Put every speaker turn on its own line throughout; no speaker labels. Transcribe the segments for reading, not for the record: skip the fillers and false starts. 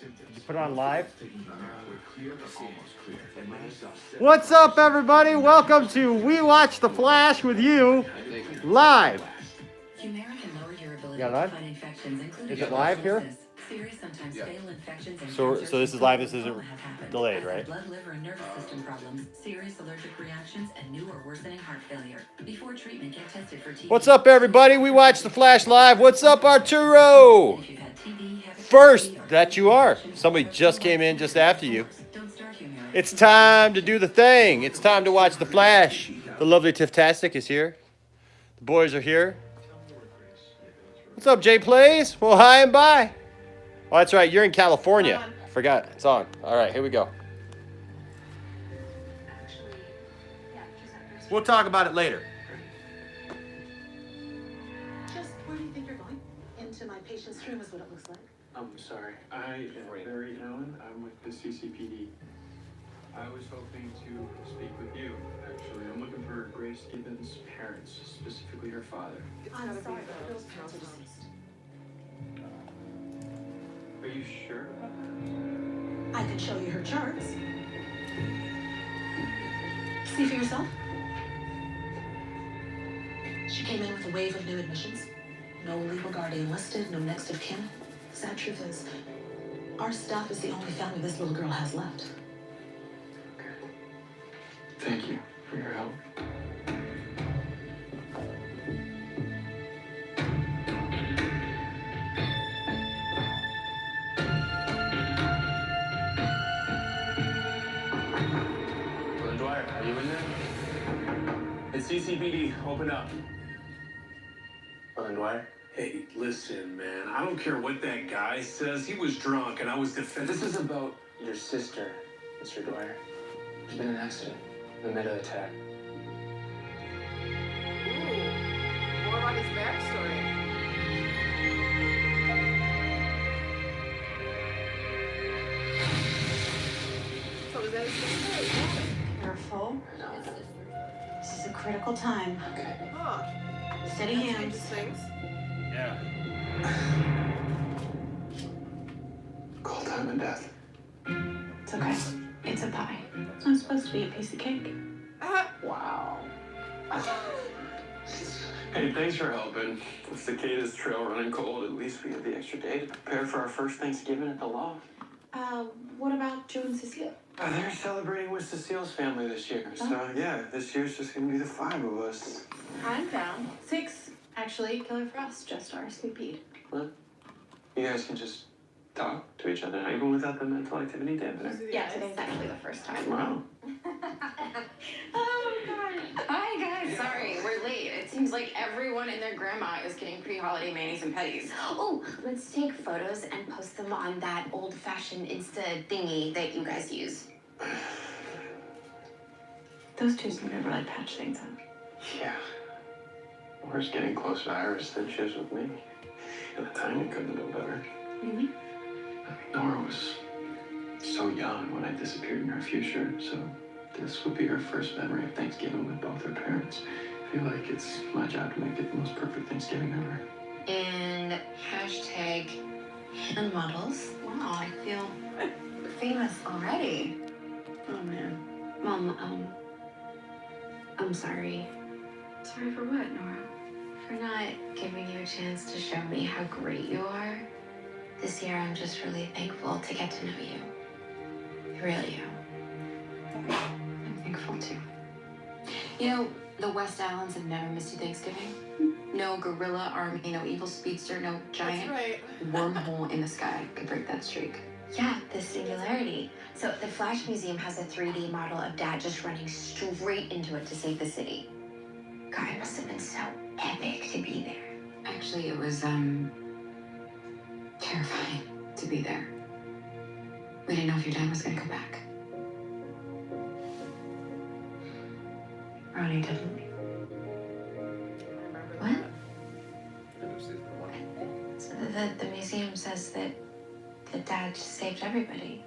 You put it on live. What's up, everybody? Welcome to We Watch the Flash with you live.
Humira can lower your ability
Yeah, live?
to fight infections, including
Is it live here?
serious, sometimes fatal infections and
So
cancers
this is
and
live. This
all
isn't
have happened.
delayed,
As
right?
blood, liver, and nervous system problems, serious allergic reactions, and new or worsening heart failure. Before treatment, get tested for TB.
What's up, everybody? We Watch the Flash live. What's up, Arturo?
If you've had TB, hepatitis
First,
B, or
that you are. Somebody just came in just after you.
don't start Humira.
It's time to do the thing. It's time to watch the Flash. The lovely Tifftastic is here. The boys are here. What's up, Jay Plays? Well, hi and bye. Oh, that's right. You're in California. I forgot. It's on. All right, here we go. We'll talk about it later.
Just where do you think you're going? Into my patient's room is what it looks like.
I'm sorry. I am Barry Allen. I'm with the CCPD. I was hoping to speak with you, actually. I'm looking for Grace Gibbons' parents, specifically her father.
I'm sorry, but Bill's parents are deceased.
Are you sure?
I can show you her charts. See for yourself. She came in with a wave of new admissions. No legal guardian listed, no next of kin. Sad truth is, our staff is the only family this little girl has left.
Okay. Thank you for your help. Brother Dwyer, are you in there? It's CCPD. Open up. Brother Dwyer?
Hey, listen, man. I don't care what that guy says. He was drunk, and I was defending.
This is about your sister, Mr. Dwyer. There's been an accident in the middle of the attack.
Ooh, more about his backstory. So is that his sister?
Careful.
No.
This is a critical time.
Okay.
Huh.
Steady
That
hands.
changes things.
Yeah.
Call time and death.
It's okay. It's a pie. It's not supposed to be a piece of cake.
Wow. Hey, thanks for helping. With Cicadas Trail running cold, at least we have the extra day to prepare for our first Thanksgiving at the loft.
What about Joe and Cecile?
They're celebrating with Cecile's family this year. So, yeah, this year's just gonna be the 5 of us.
I'm down. 6. Actually, Killer Frost just RSVP'd.
What? You guys can just talk to each other, even without the mental activity dampener.
Yeah, today's actually the first time.
Wow.
Oh, God.
Hi guys, sorry, we're late. It seems like everyone and their grandma is getting pre-holiday manis and petties.
Oh, let's take photos and post them on that old-fashioned Insta thingy that you guys use.
Those two seem to really patch things up.
Yeah. Laura's getting closer to Iris than she is with me. And the timing couldn't have been better.
Really?
Nora was so young when I disappeared in her future, so this would be her first memory of Thanksgiving with both her parents. I feel like it's my job to make it the most perfect Thanksgiving ever.
And hashtag hand models. Wow, I feel famous already.
Oh, man.
Mom, I'm sorry.
Sorry for what, Nora?
For not giving you a chance to show me how great you are. This year, I'm just really thankful to get to know you. I really am.
I'm thankful too. You know, the West Islands have never missed a Thanksgiving. No gorilla army, no evil speedster, no
That's
giant
right.
wormhole in the sky could break that streak.
Yeah, the singularity. So the Flash Museum has a 3D model of Dad just running straight into it to save the city. God, it must have been so epic to be there.
Actually, it was, terrifying to be there. We didn't know if your dad was gonna come back.
Ronnie didn't.
I remember
What?
that.
So the museum says that Dad just saved everybody.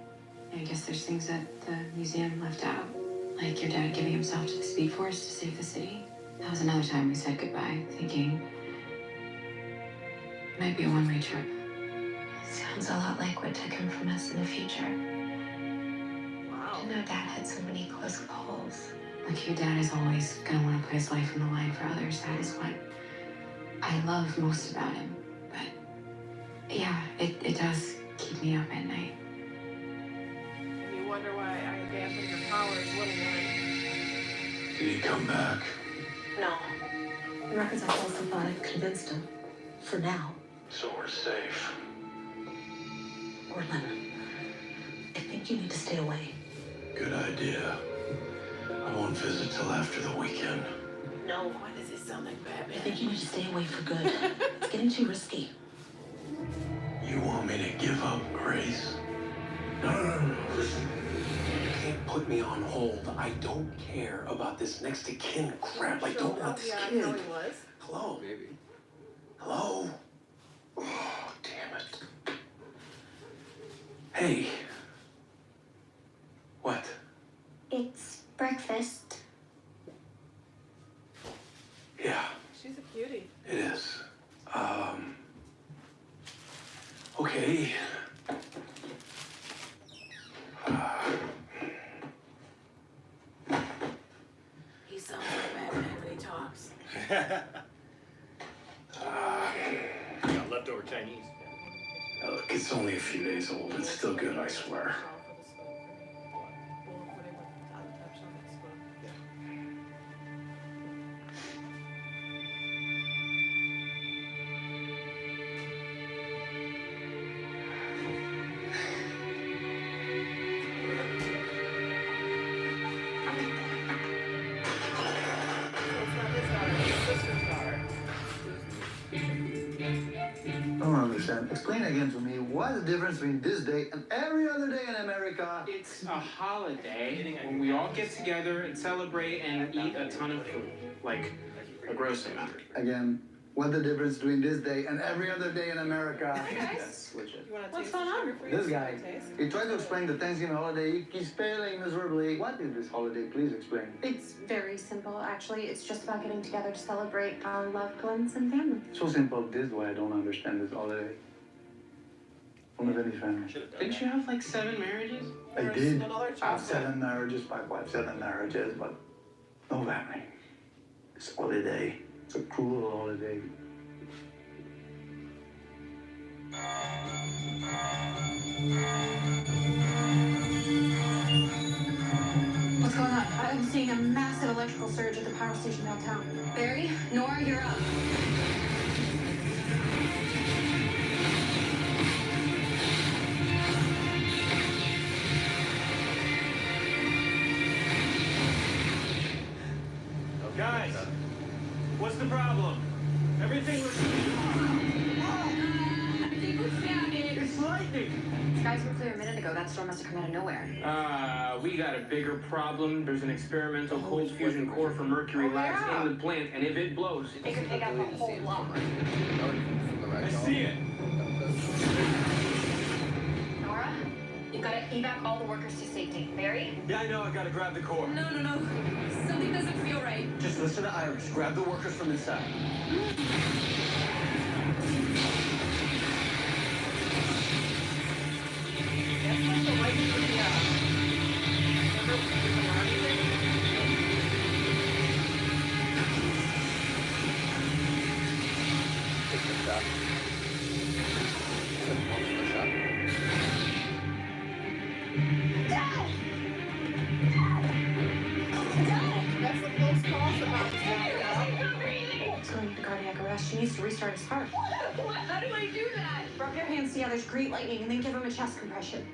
I guess there's things that the museum left out, like your dad giving himself to the Speed Force to save the city. That was another time we said goodbye, thinking it might be a one-way trip.
Sounds a lot like what took him from us in the future.
Wow.
I know Dad had so many close calls. Like your dad is always gonna want to put his life on the line for others. That is what I love most about him. But yeah, it does keep me up at night.
And you wonder why I dampened your powers, little one.
Did he come back?
No. The records I falsified convinced him. For now.
So we're safe.
Orlin, I think you need to stay away.
Good idea. I won't visit till after the weekend.
No.
Why does he sound like
I
Batman?
think you need to stay away for good. It's getting too risky.
You want me to give up, Grace? No. Listen. You can't put me on hold. I don't care about this next to kin crap. I don't want this
Yeah,
kid.
how he was.
Hello? Baby. Hello? Oh, damn it. Hey. What?
It's breakfast.
Yeah,
She's a cutie.
it is. Okay.
He sounds like Batman when he talks.
Got leftover Chinese.
Look, it's only a few days old. It's still good, I swear.
It's not his daughter, it's his sister's daughter.
I don't understand. Explain again to me what's the difference between this day and every other day in America?
It's a holiday when we all get together and celebrate and eat a ton of food. Like a gross amount.
Again, what's the difference between this day and every other day in America?
Hi, guys.
Switch it.
You want to
What's
taste
going
the
on?
sugar free?
This guy,
Taste?
he tried to explain the Thanksgiving holiday. He keeps failing miserably. What is this holiday? Please explain.
It's very simple, actually. It's just about getting together to celebrate our loved ones and family.
So simple. This is why I don't understand this holiday. I don't have any family.
Didn't you have like 7 marriages?
I
Or
did
another
have
chocolate.
7 marriages, my wife 7 marriages, but no family. It's holiday. It's a cruel holiday.
What's going on? I'm seeing a massive electrical surge at the power station downtown. Barry, Nora, you're up.
Oh, guys, what's the problem? Everything looks. It's lightning.
Skies were clear a minute ago. That storm must have come out of nowhere.
We got a bigger problem. There's an experimental cold fusion core for Mercury Labs in the plant, and if it blows,
It could take out the whole lot.
I see it.
Nora, you've got to evac all the workers to safety. Barry?
Yeah, I know. I gotta grab the core.
No. Something doesn't feel right.
Just listen to Iris. Grab the workers from inside.
That's like the light for the, remember with the Marty thing? That's the close call about
He's going into cardiac arrest. She needs to restart his heart.
How do I do that?
Rub your hands together, great lightning, and then give him a chest compression.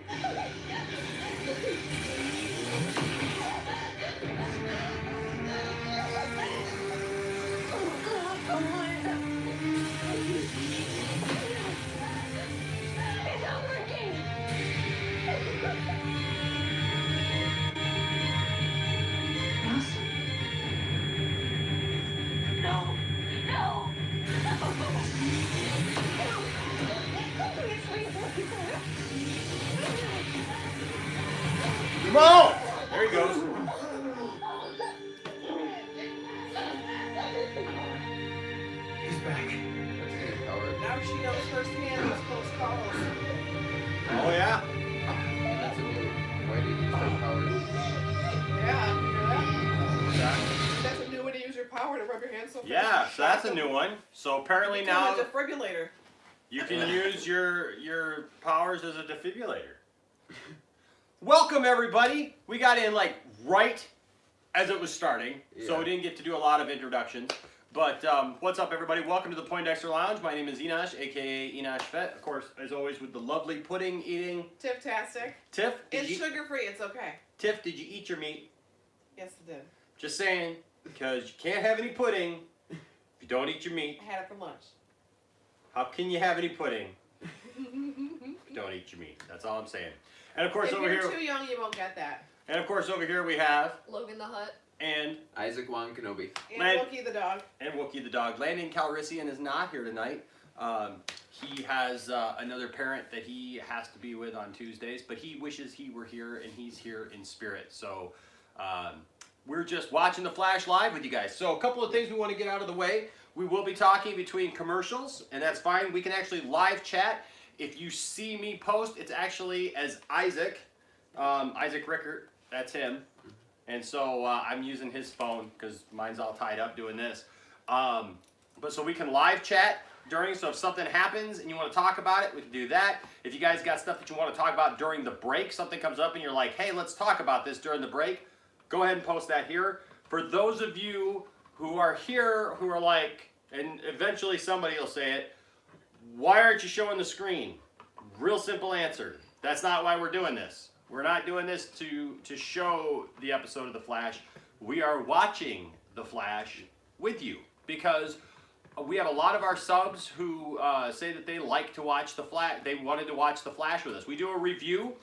Ross?
Come on! There he goes.
He's back.
Now she knows firsthand those close calls.
Yeah, so that's a new one. So apparently
Become
now
a defibrillator.
you can use your powers as a defibrillator. Welcome everybody. We got in like right as it was starting, so we didn't get to do a lot of introductions. But what's up everybody? Welcome to the Poindexter Lounge. My name is Enosh, aka Enosh Fett. Of course, as always, with the lovely pudding eating
Tiff-tastic.
Tiff.
It's sugar-free. It's okay.
Tiff, did you eat your meat?
Yes, it did.
Just saying, because you can't have any pudding if you don't eat your meat.
I had it for lunch.
How can you have any pudding if you don't eat your meat? That's all I'm saying. And of course
If
over
you're
here,
too young, you won't get that.
and of course over here we have
Logan the Hut.
and
Isaac Wan Kenobi.
And Wookie the dog.
And Wookie the dog. Landon Calrissian is not here tonight. He has another parent that he has to be with on Tuesdays, but he wishes he were here, and he's here in spirit. So we're just watching The Flash live with you guys. So a couple of things we want to get out of the way. We will be talking between commercials, and that's fine. We can actually live chat. If you see me post, it's actually as Isaac, Isaac Rickert. That's him. And so I'm using his phone because mine's all tied up doing this. But so we can live chat during, so if something happens and you want to talk about it, we can do that. If you guys got stuff that you want to talk about during the break, something comes up and you're like, hey, let's talk about this during the break, go ahead and post that here. For those of you who are here, who are like, and eventually somebody will say it, why aren't you showing the screen? Real simple answer. That's not why we're doing this. We're not doing this to show the episode of The Flash. We are watching The Flash with you because we have a lot of our subs who say that they like to watch The Flash. They wanted to watch The Flash with us. We do a review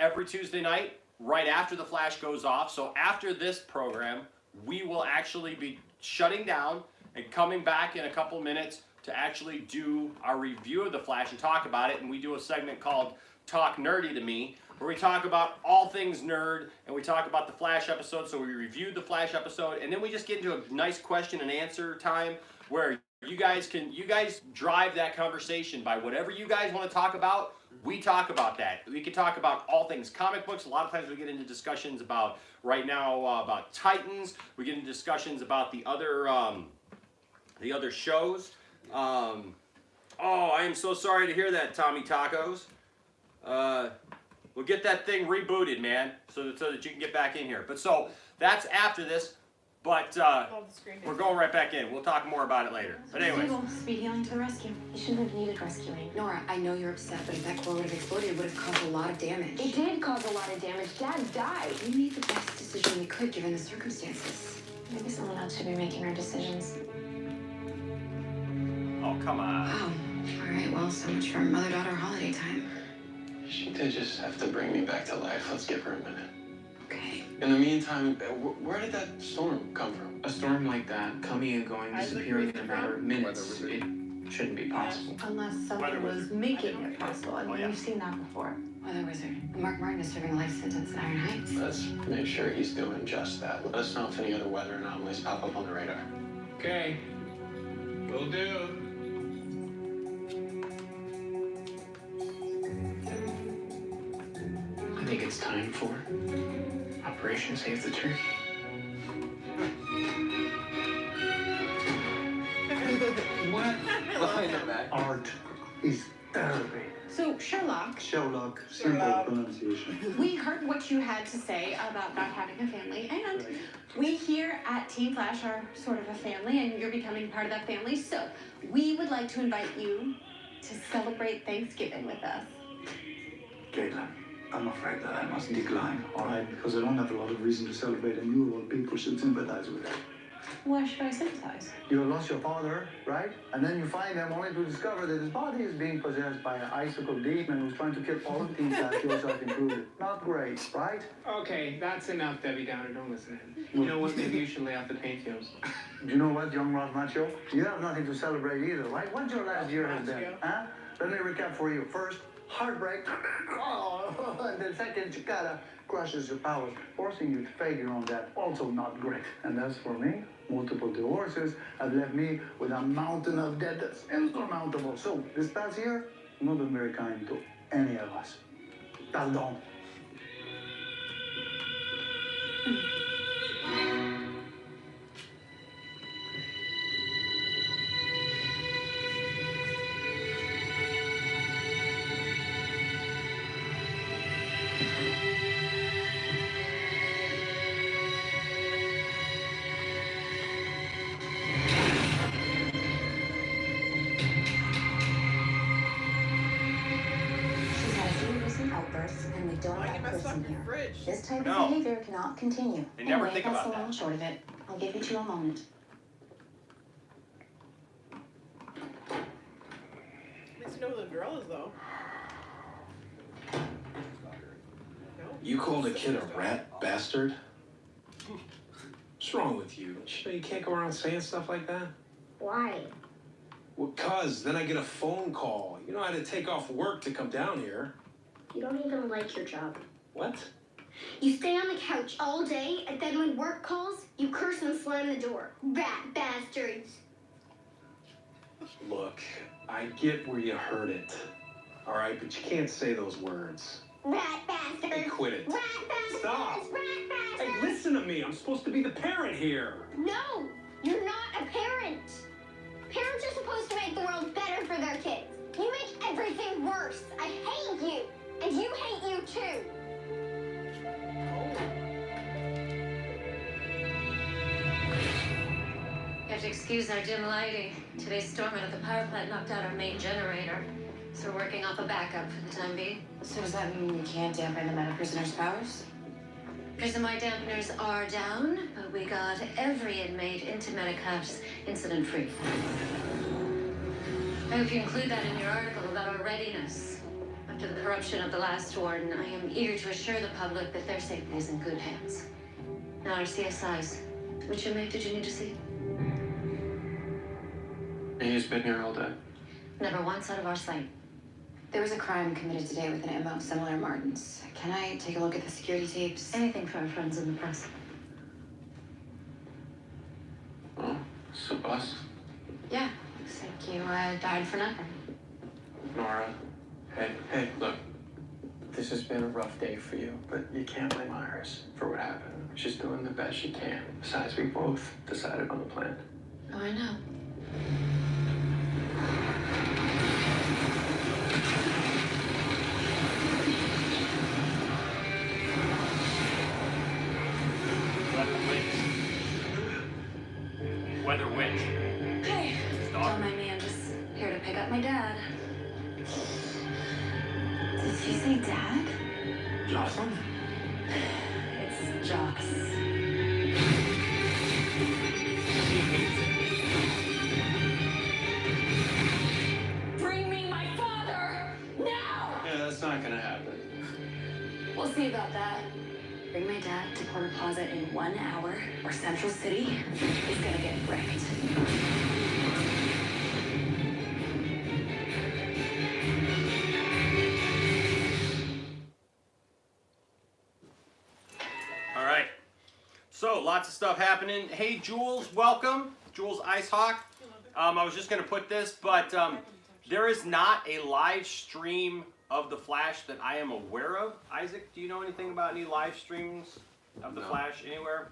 every Tuesday night right after The Flash goes off. So after this program, we will actually be shutting down and coming back in a couple minutes to actually do our review of The Flash and talk about it. And we do a segment called Talk Nerdy to Me, where we talk about all things nerd, and we talk about the Flash episode. So we reviewed the Flash episode, and then we just get into a nice question and answer time where you guys drive that conversation by whatever you guys want to talk about. We talk about that. We can talk about all things comic books. A lot of times we get into discussions about, right now, about Titans. We get into discussions about the other shows. Oh, I am so sorry to hear that, Tommy Tacos. We'll get that thing rebooted, man, so that you can get back in here. But so that's after this, but we're going right back in. We'll talk more about it later. But anyways.
Speed healing to the rescue. You shouldn't have needed rescuing.
Nora, I know you're upset, but if that core would have exploded, it would have caused a lot of damage.
It did cause a lot of damage. Dad died.
We made the best decision we could given the circumstances.
Maybe someone else should be making our decisions.
Oh, come on.
Wow. All right, well, so much for mother-daughter holiday time.
She did just have to bring me back to life. Let's give her a minute.
Okay.
In the meantime, where did that storm come from?
A storm like that, coming and going, disappearing in a matter of minutes, it shouldn't be possible.
Unless someone was making it possible. I mean, we've seen that before.
Weather wizard. Mark Martin is serving a life sentence in Iron Heights.
Let's make sure he's doing just that. Let us know if any other weather anomalies pop up on the radar.
Okay. Will do. I think it's time for Operation Save the Turkey.
What? Behind the back.
Art is therapy.
So, Sherlock,
Sherlock, simple pronunciation.
we heard what you had to say about not having a family, and
Right.
we here at Team Flash are sort of a family, and you're becoming part of that family. So, we would like to invite you to celebrate Thanksgiving with us.
Caitlin, I'm afraid that I must decline, all right? Because I don't have a lot of reason to celebrate, and you of all people should sympathize with that.
Why should I sympathize?
You lost your father, right? And then you find him only to discover that his body is being possessed by an icicle demon who's trying to kill all the Team Flash, yourself included. Not great, right?
Okay, that's enough, Debbie Downer. Don't listen to him. You know what? Maybe you should lay off the painkillers.
Do you know what, young Ralph Macchio? You have nothing to celebrate either, right? What's your last year has been, huh? Let me recap for you. First, heartbreak. Oh, and then second, Chicada crushes your powers, forcing you to fade your own death. Also not great. And as for me, multiple divorces have left me with a mountain of debt that's insurmountable. So, this past year, not been very kind to any of us. Pardon.
papers, and we don't
Why you
have
messed
Chris
up
in
your
here.
fridge?
This type
No.
of behavior cannot continue.
They never
Anyway,
think
that's
about
the long and short of it. I'll give you two a moment.
At least you know who the girl is, though. No?
You called a kid a rat bastard? What's wrong with you? You can't go around saying stuff like that?
Why?
Well, cuz then I get a phone call. You know I had to take off work to come down here.
You don't even like your job.
What?
You stay on the couch all day, and then when work calls, you curse and slam the door. Rat bastards.
Look, I get where you heard it. All right, but you can't say those words.
Rat bastards.
Hey, quit it.
Rat bastards.
Stop.
Rat bastards.
Hey, listen to me. I'm supposed to be the parent here.
No, you're not a parent. Parents are supposed to make the world better for their kids. You make everything worse. I hate you, and you hate you too.
You have to excuse our dim lighting. Today's storm out at the power plant knocked out our main generator. So we're working off a backup for the time being.
So does that mean we can't dampen the meta prisoner's powers?
Prisonite dampeners are down, but we got every inmate into Medicaps incident-free. I hope you include that in your article about our readiness. After the corruption of the last warden, I am eager to assure the public that their safety is in good hands. Now our CSIs. Which inmate did you need to see?
He's been here all day.
Never once out of our sight.
There was a crime committed today with an MO similar to Martin's. Can I take a look at the security tapes?
Anything for our friends in the press.
Oh, it's a bus.
Yeah, looks like you died for nothing.
Nora, hey, look. This has been a rough day for you, but you can't blame Iris for what happened. She's doing the best she can. Besides, we both decided on the plan.
Oh, I know.
Weather witch.
Hey, don't mind me. I'm just here to pick up my dad.
Did he say dad?
Jocelyn?
It's Joss. Bring me my father now.
Yeah, that's not gonna happen.
We'll see about that. Bring my dad to Porter Plaza in 1 hour, or Central City is gonna get wrecked.
All right. So lots of stuff happening. Hey, Jules, welcome. Jules Icehawk. I was just going to put this, but there is not a live stream of The Flash that I am aware of. Isaac, do you know anything about any live streams of The Flash anywhere?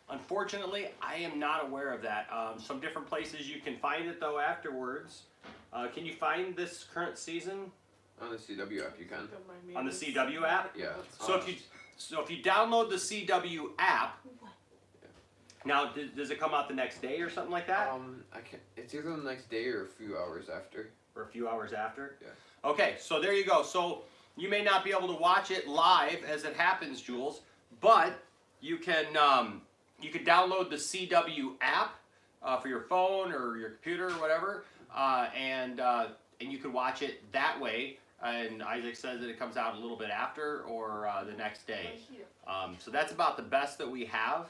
Unfortunately, I am not aware of that. Some different places you can find it, though, afterwards. Can you find this current season?
On the CW app, you can.
On the CW app?
Yeah.
So if you download the CW app, now does it come out the next day or something like that?
I can't. It's either the next day or a few hours after.
Or a few hours after?
Yeah.
Okay, so there you go. So you may not be able to watch it live as it happens, Jules, but you can download the CW app for your phone or your computer or whatever, and you can watch it that way. And Isaac says that it comes out a little bit after or the next day. So that's about the best that we have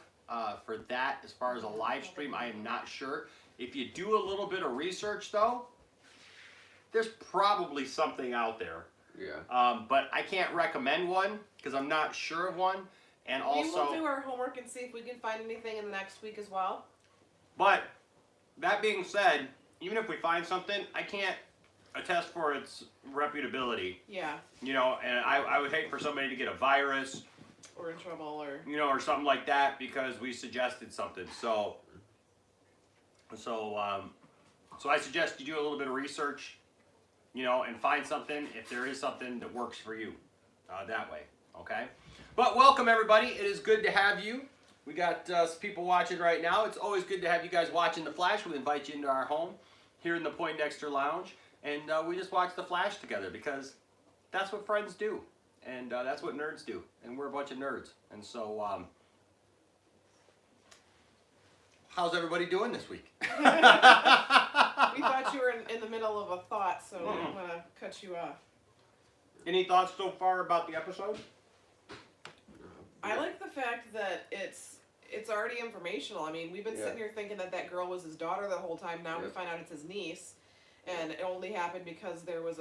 for that as far as a live stream. I am not sure. If you do a little bit of research, though, there's probably something out there.
Yeah.
But I can't recommend one because I'm not sure of one. And
We will
also,
do our homework and see if we can find anything in the next week as well.
but that being said, even if we find something, I can't attest for its reputability.
Yeah.
You know, and I would hate for somebody to get a virus,
Or in trouble, or...
you know, or something like that because we suggested something. So I suggest you do a little bit of research, you know, and find something if there is something that works for you that way, okay? But welcome, everybody. It is good to have you. We got some people watching right now. It's always good to have you guys watching The Flash. We invite you into our home here in the Poindexter Lounge, and we just watch The Flash together because that's what friends do. And that's what nerds do. And we're a bunch of nerds. And so, how's everybody doing this week?
We thought you were in the middle of a thought, so we didn't want to cut you off.
Any thoughts so far about the episode?
I like the fact that it's already informational. I mean, we've been sitting here thinking that girl was his daughter the whole time. Now we find out it's his niece, and it only happened because there was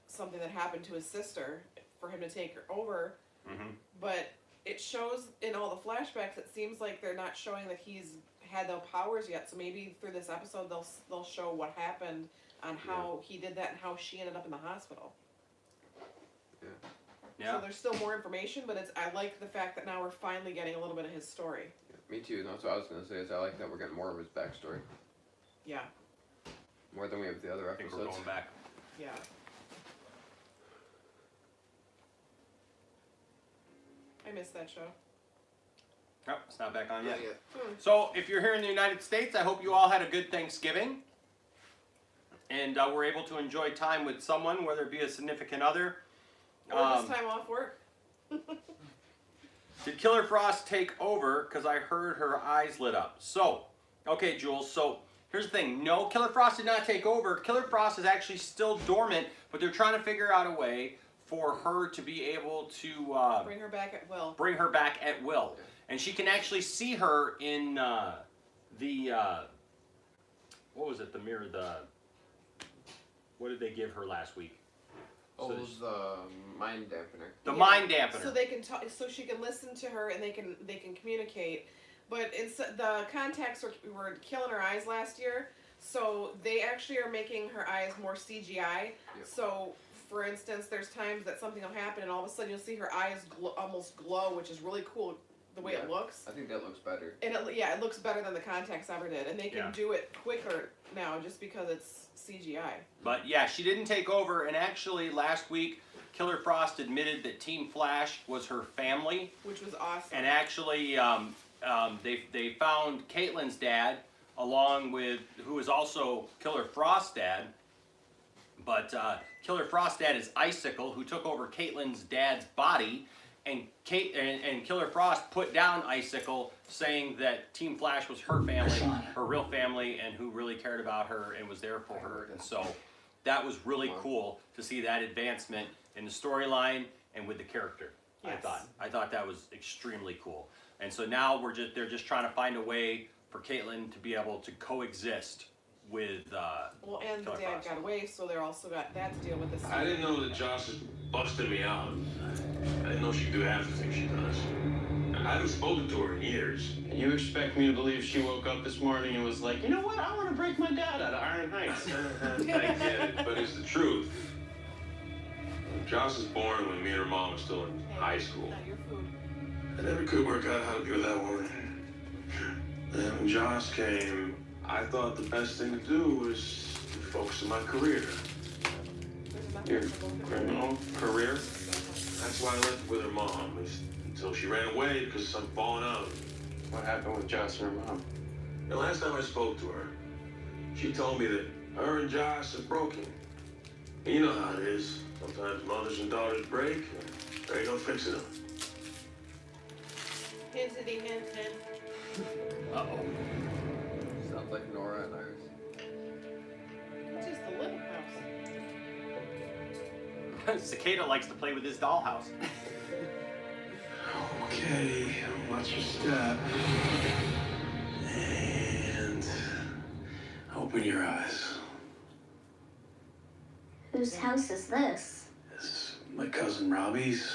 something that happened to his sister for him to take her over.
Mm-hmm.
But it shows in all the flashbacks. It seems like they're not showing that he's had no powers yet. So maybe through this episode they'll show what happened on how he did that and how she ended up in the hospital.
Yeah.
So there's still more information, but I like the fact that now we're finally getting a little bit of his story.
Me too. That's what I was gonna say. Is I like that we're getting more of his backstory.
Yeah.
More than we have the other
I think
episodes.
we're going back.
Yeah. I missed that show.
Oh, it's not back on yet.
Not yet.
So, if you're here in the United States, I hope you all had a good Thanksgiving. And were able to enjoy time with someone, whether it be a significant other.
Or this time off work.
Did Killer Frost take over? Because I heard her eyes lit up. So, okay, Jules, so here's the thing. No, Killer Frost did not take over. Killer Frost is actually still dormant, but they're trying to figure out a way for her to be able to
bring her back at will.
Bring her back at will. And she can actually see her in what was it, the mirror, what did they give her last week?
Oh, it was the mind dampener.
The mind dampener.
So they can talk, so she can listen to her and they can communicate. But the contacts were killing her eyes last year, so they actually are making her eyes more CGI.
Yep.
So, for instance, there's times that something will happen and all of a sudden you'll see her eyes almost glow, which is really cool the way it looks.
I think that looks better.
And it looks better than the contacts ever did, and they can do it quicker now just because it's CGI.
But yeah, she didn't take over, and actually last week, Killer Frost admitted that Team Flash was her family.
Which was awesome.
And actually, they found Caitlyn's dad, along with, who is also Killer Frost's dad. But Killer Frost's dad is Icicle, who took over Caitlyn's dad's body. And Killer Frost put down Icicle, saying that Team Flash was her family, her real family, and who really cared about her and was there for her. And so that was really cool to see that advancement in the storyline and with the character.
Yes.
I thought that was extremely cool. And so now they're just trying to find a way for Caitlyn to be able to coexist with
and the
Killer
dad
Frost.
got away, so they're also got that to deal with this.
I didn't know that Joss was busting me out. I didn't know she'd do half the things she does. I haven't spoken to her in years. And you expect me to believe she woke up this morning and was like, you know what, I want to break my dad out of Iron Heights. I get it, but it's the truth. Joss was born when me and her mom were still in high school.
Not your food.
I never could work out how to be with that woman. Then when Joss came, I thought the best thing to do was to focus on my career. Your criminal career? That's why I left with her mom, at least until she ran away because of some falling out. What happened with Joss and her mom? The last time I spoke to her, she told me that her and Joss are broken. And you know how it is. Sometimes mothers and daughters break, and there ain't no fixing them.
Hintity hint hint.
Uh-oh.
Sounds like Nora and Iris.
It's just the little house.
Cicada likes to play with his dollhouse.
Okay, watch your step. And open your eyes.
Whose house is this?
This is my cousin Robbie's.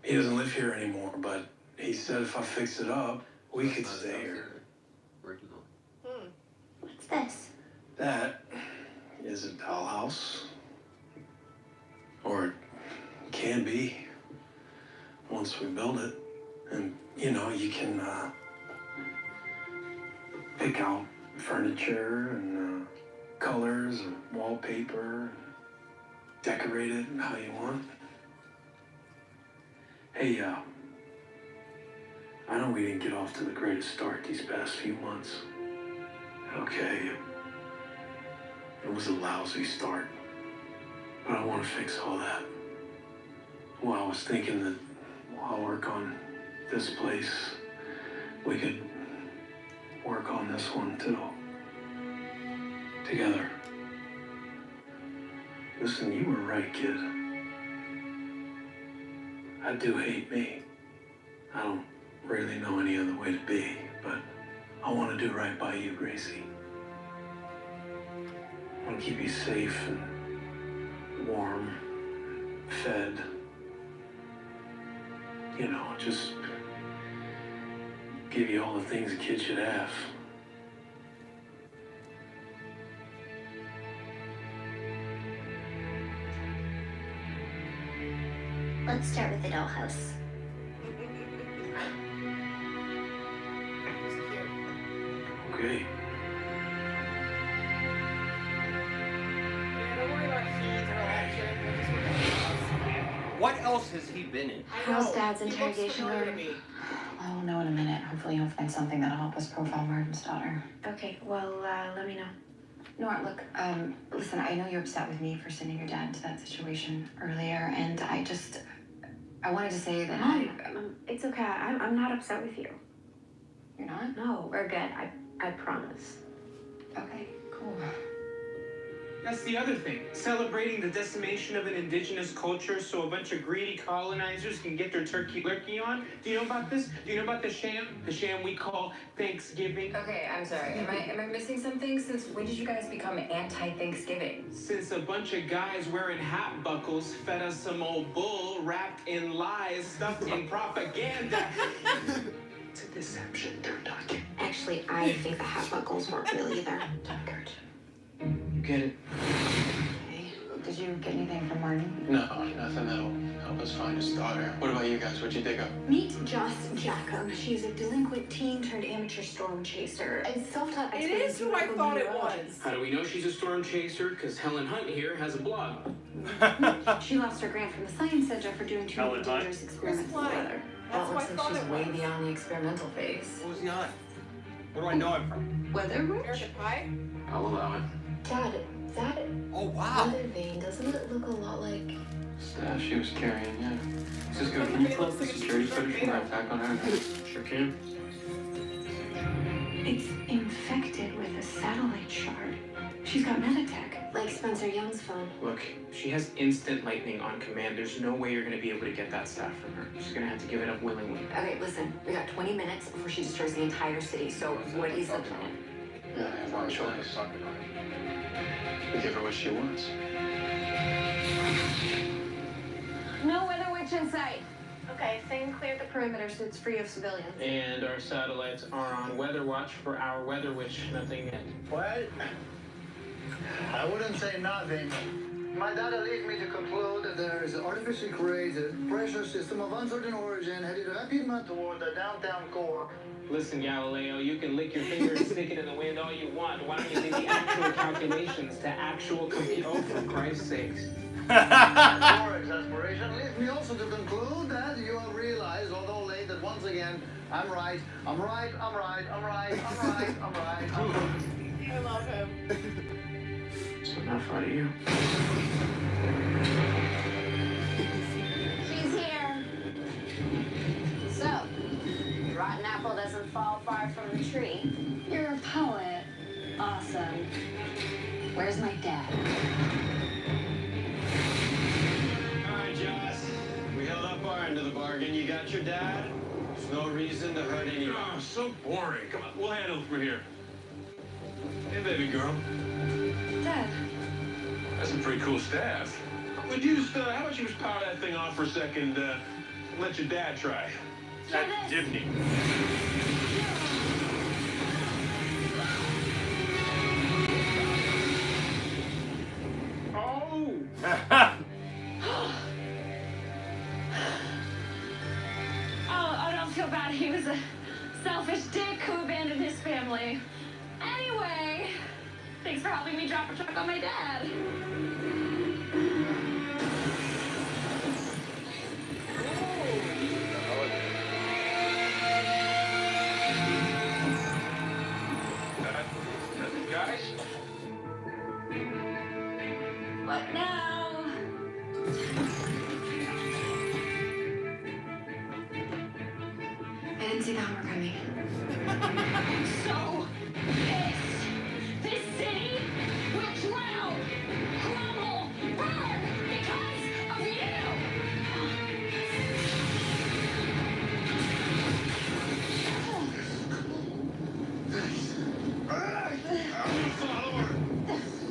He doesn't live here anymore, but he said if I fix it up, we could stay here.
Original.
What's this?
That is a dollhouse. Or it can be, once we build it. And, you know, you can pick out furniture and colors and wallpaper, decorate it how you want. Hey, I know we didn't get off to the greatest start these past few months. Okay, it was a lousy start, but I want to fix all that. Well, I was thinking that while I work on this place, we could work on this one too. Together. Listen, you were right, kid. I do hate me. I don't really know any other way to be, but I want to do right by you, Gracie. I want to keep you safe and warm, fed. You know, just give you all the things a kid should have.
Let's start with the dollhouse.
Okay.
What else has he been in?
How's Dad's interrogation going?
I'll know in a minute. Hopefully you'll find something that'll help us profile Martin's daughter.
Okay, well, let me know.
Nora, look, listen, I know you're upset with me for sending your dad into that situation earlier, and I wanted to say that
Mom, it's okay. I'm not upset with you.
You're not?
No, we're good. I promise.
Okay, cool.
That's the other thing. Celebrating the decimation of an indigenous culture so a bunch of greedy colonizers can get their turkey lurkey on. Do you know about this? Do you know about the sham? The sham we call Thanksgiving?
Okay, I'm sorry. Am I missing something? Since when did you guys become anti-Thanksgiving?
Since a bunch of guys wearing hat buckles fed us some old bull wrapped in lies, stuffed in propaganda. It's a deception, turducken.
Actually, I think the hat buckles weren't really there.
You get it?
Okay. Did you get anything from Martin?
No, nothing that'll help us find his daughter. What about you guys? What'd you dig up?
Meet Joss Jackham. She's a delinquent teen turned amateur storm chaser. A self-taught expert.
It is who I thought it was.
How do we know she's a storm chaser? Because Helen Hunt here has a blog.
She lost her grant from the Science Center for doing too many dangerous experiments with weather.
That's
Well,
why I
since
thought
she's
it
way
was.
beyond the experimental phase.
What was he on? Where do I know him from?
Weather Witch?
American Pie?
I'll allow it.
Dad, that
Oh, wow.
weather vane, doesn't it look a lot like...
Staff she was carrying, yeah. Cisco, can you pull up the security footage from our attack on her?
Sure can.
It's infected with a satellite shard. She's got Meditech.
Like Spencer Young's phone.
Look, she has instant lightning on command. There's no way you're going to be able to get that stuff from her. She's going to have to give it up willingly.
Okay, listen, we got 20 minutes before she destroys the entire city, so what is the plan?
Yeah, I have one choice. We give her what she wants.
No Weather Witch in sight. Okay, thing cleared the perimeter so it's free of civilians.
And our satellites are on weather watch for our weather witch. Nothing yet.
What? I wouldn't say nothing. My data leads me to conclude that there is an artificially created pressure system of uncertain origin headed rapidly toward the downtown core.
Listen, Galileo, you can lick your finger and stick it in the wind all you want. Why don't you leave the actual calculations to actual compute? Oh, for Christ's sakes.
Your exasperation leads me also to conclude that you have realized, although late, that once again, I'm right. I'm right. I'm right. I'm right. I'm right. I'm right. I'm right.
I love him.
So enough out of you.
She's here. So, rotten apple doesn't fall far from the tree.
You're a poet. Awesome. Where's my dad?
All right, Joss. We held up our end of the bargain. You got your dad. There's no reason to hurt anyone.
Oh, so boring. Come on, we'll handle it from here. Hey, baby girl.
Dad.
That's some pretty cool staff. Would you just, how about you just power that thing off for a second, let your dad try?
That's Dimney.
Oh, don't feel bad. He was a selfish dick who abandoned his family. Anyway, thanks for helping me drop a truck on my dad.
Guys?
What now?
didn't see the Hummer coming.
So pissed. This city will drown, crumble, burn because of you.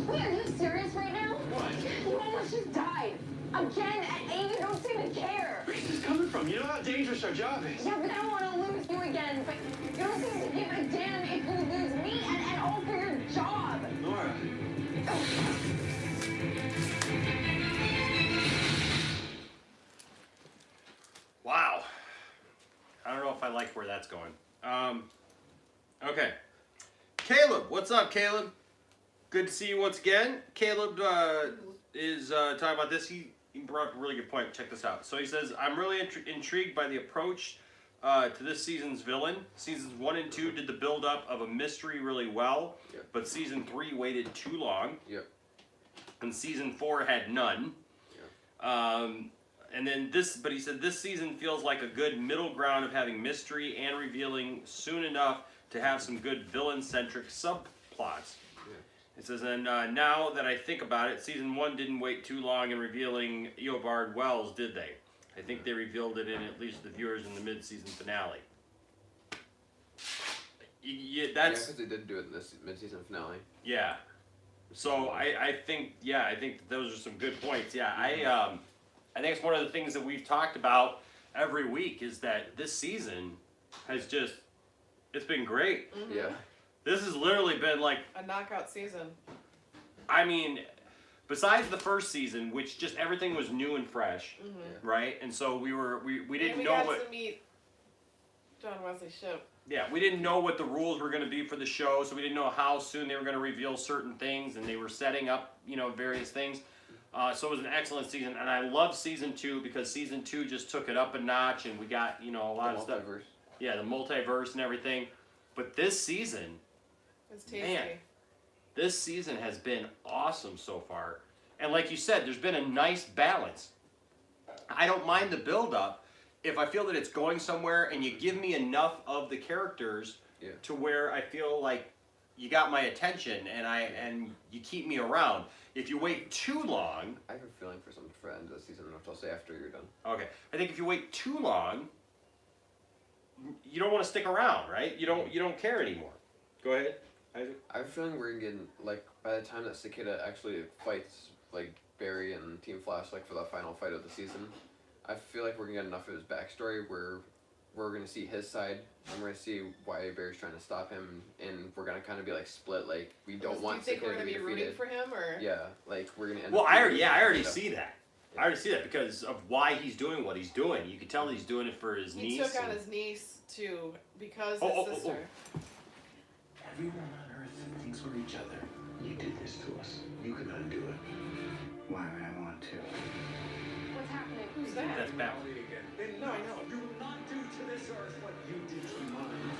Wait, are you serious right now? What? You almost just died. Again, and you don't seem to care.
Where's this coming from? You know how dangerous our job is.
Yeah, but I don't want to lose you again. But you don't seem to give a damn if you lose me and all for your job.
Nora.
Wow. I don't know if I like where that's going. Okay. Caleb, what's up, Caleb? Good to see you once again. Caleb is talking about this. He brought up a really good point. Check this out. So he says, I'm really intrigued by the approach to this season's villain. Seasons 1 and 2 did the build-up of a mystery really well, but season 3 waited too long. And season 4 had none. And then but he said this season feels like a good middle ground of having mystery and revealing soon enough to have some good villain-centric subplots. It says, and now that I think about it, season 1 didn't wait too long in revealing Eobard Wells, did they? I think they revealed it in at least the viewers in the mid-season finale. That's
because they did do it in this mid-season finale.
Yeah. So I think those are some good points. Yeah, I think it's one of the things that we've talked about every week is that this season has it's been great.
Mm-hmm.
Yeah.
This has literally been like
a knockout season.
I mean, besides the first season, which just everything was new and fresh, right? And so we didn't know what.
We got to meet John Wesley Shipp.
Yeah, we didn't know what the rules were going to be for the show, so we didn't know how soon they were going to reveal certain things, and they were setting up, various things. So it was an excellent season, and I love season 2 because season 2 just took it up a notch, and we got a lot of stuff. Yeah, the multiverse and everything. But this season,
it's tasty.
Man, this season has been awesome so far, and like you said, there's been a nice balance. I don't mind the build-up if I feel that it's going somewhere, and you give me enough of the characters to where I feel like you got my attention, and you keep me around. If you wait too long...
I have a feeling for something for the end of the season, which I'll say after you're done.
Okay. I think if you wait too long, you don't want to stick around, right? You don't care anymore. Go ahead, Isaac.
I have a feeling we're getting, by the time that Cicada actually fights, Barry and Team Flash, for the final fight of the season, I feel like we're going to get enough of his backstory where we're going to see his side, and we're going to see why Barry's trying to stop him, and we're going to kind of be, split, we don't want Cicada to be defeated.
Do you think we're going to be rooting for him, or...?
Yeah, we're going to end
up... Well, I already see that.
Yeah.
I already see that because of why he's doing what he's doing. You can tell he's doing it for his niece.
He took on his niece, too, because his sister...
Everyone on Earth thinks we're each other. You did this to us. You can undo it. Why would I want to?
What's happening? Who's that?
That's Batman.
No, I know.
You will not do to this Earth what you did to mine.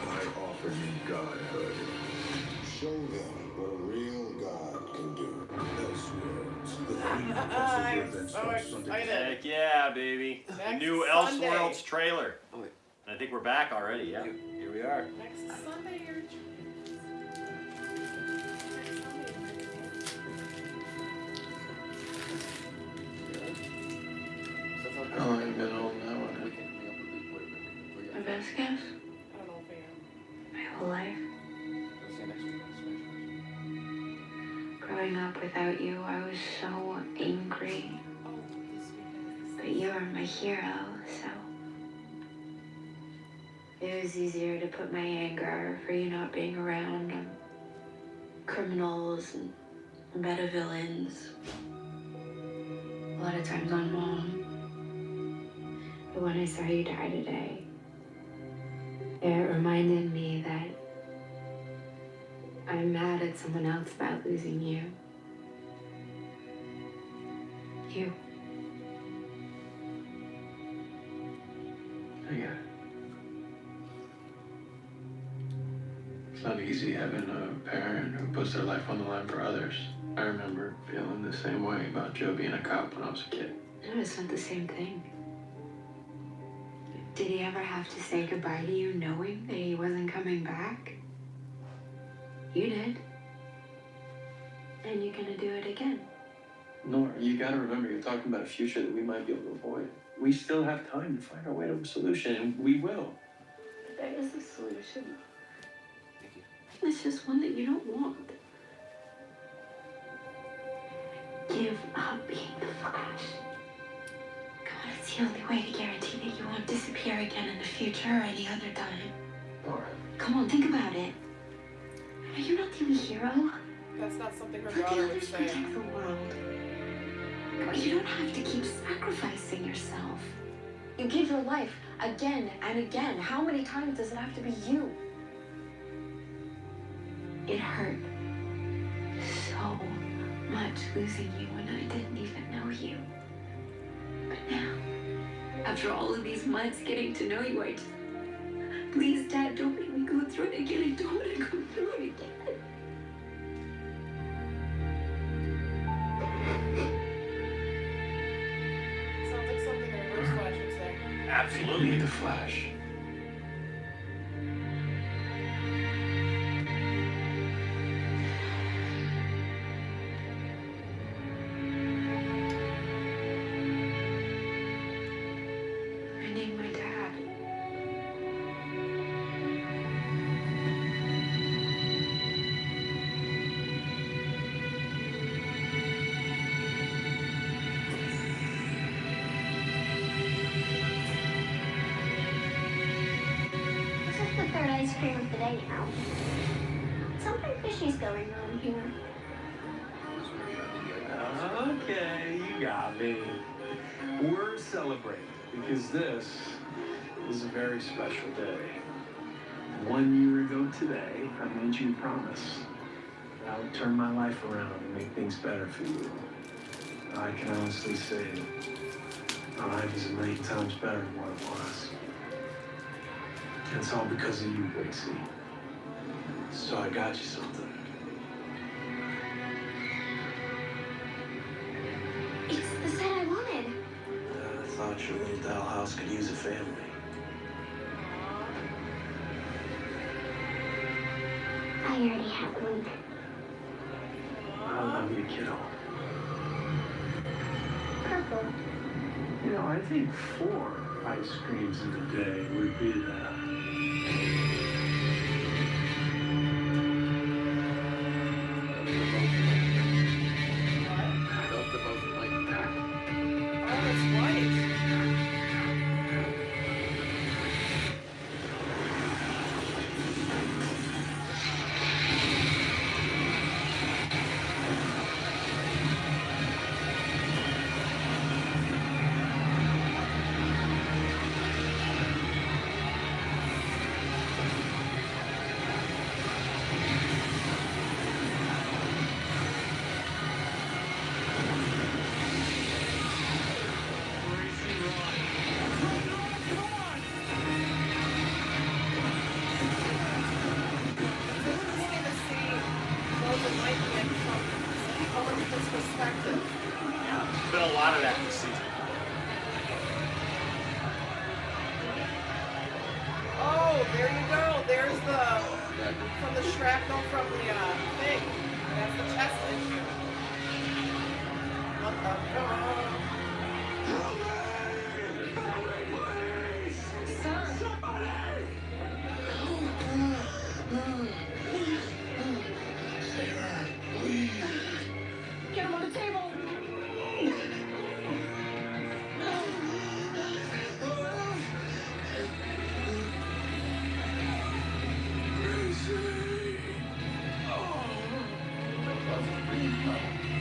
I offer you godhood. Show them what a real god can do. Elseworlds. The
I'm so excited.
Heck yeah, baby.
Next
The new
Sunday.
Elseworlds trailer. Oh, wait. I think we're back already, yeah. Here we are.
Next Sunday, you're...
How long have you been old now?
My best guess?
I don't know if I am.
My whole life. Growing up without you, I was so angry. But you're my hero, so... It was easier to put my anger for you not being around on criminals and meta-villains. A lot of times on Mom. But when I saw you die today, it reminded me that I'm mad at someone else about losing you. You.
I get it. It's not easy having a parent who puts their life on the line for others. I remember feeling the same way about Joe being a cop when I was a kid.
No, it's not the same thing. Did he ever have to say goodbye to you knowing that he wasn't coming back? You did. And you're gonna do it again.
Nora, you gotta remember you're talking about a future that we might be able to avoid. We still have time to find our way to a solution, and we will.
There is a solution. It's just one that you don't want. Give up being the Flash. Come on, it's the only way to guarantee that you won't disappear again in the future or any other time.
Nora.
Come on, think about it. Are you not the only hero?
That's not something her
Let the
daughter would
others
say.
protect the world. Come on, you don't have to keep sacrificing yourself.
You give your life again and again. How many times does it have to be you?
It hurt so much losing you when I didn't even know you. But now, after all of these months getting to know you, I just... Please, Dad, don't make me go through it again. I don't want to go through it again.
Sounds like something a reverse Flash would say.
Absolutely the Flash.
I named my dad.
This is the third ice cream of the day now. Something fishy's going on here.
Okay, you got me. We're celebrating because this is a very special day. 1 year ago today, I made you a promise that I would turn my life around and make things better for you. I can honestly say that my life is a million times better than what it was. And it's all because of you, Gracie. So I got you something.
It's the set I wanted.
I thought your little dollhouse could use a family.
I already have one.
I love you, kiddo.
Purple.
You know, I think 4 ice creams in a day would be
I love the both like that.
Oh, it's white.
There's been a lot of that this season.
Oh, there you go. There's from the shrapnel from the thing. That's the chest issue. What the
Get him on the table.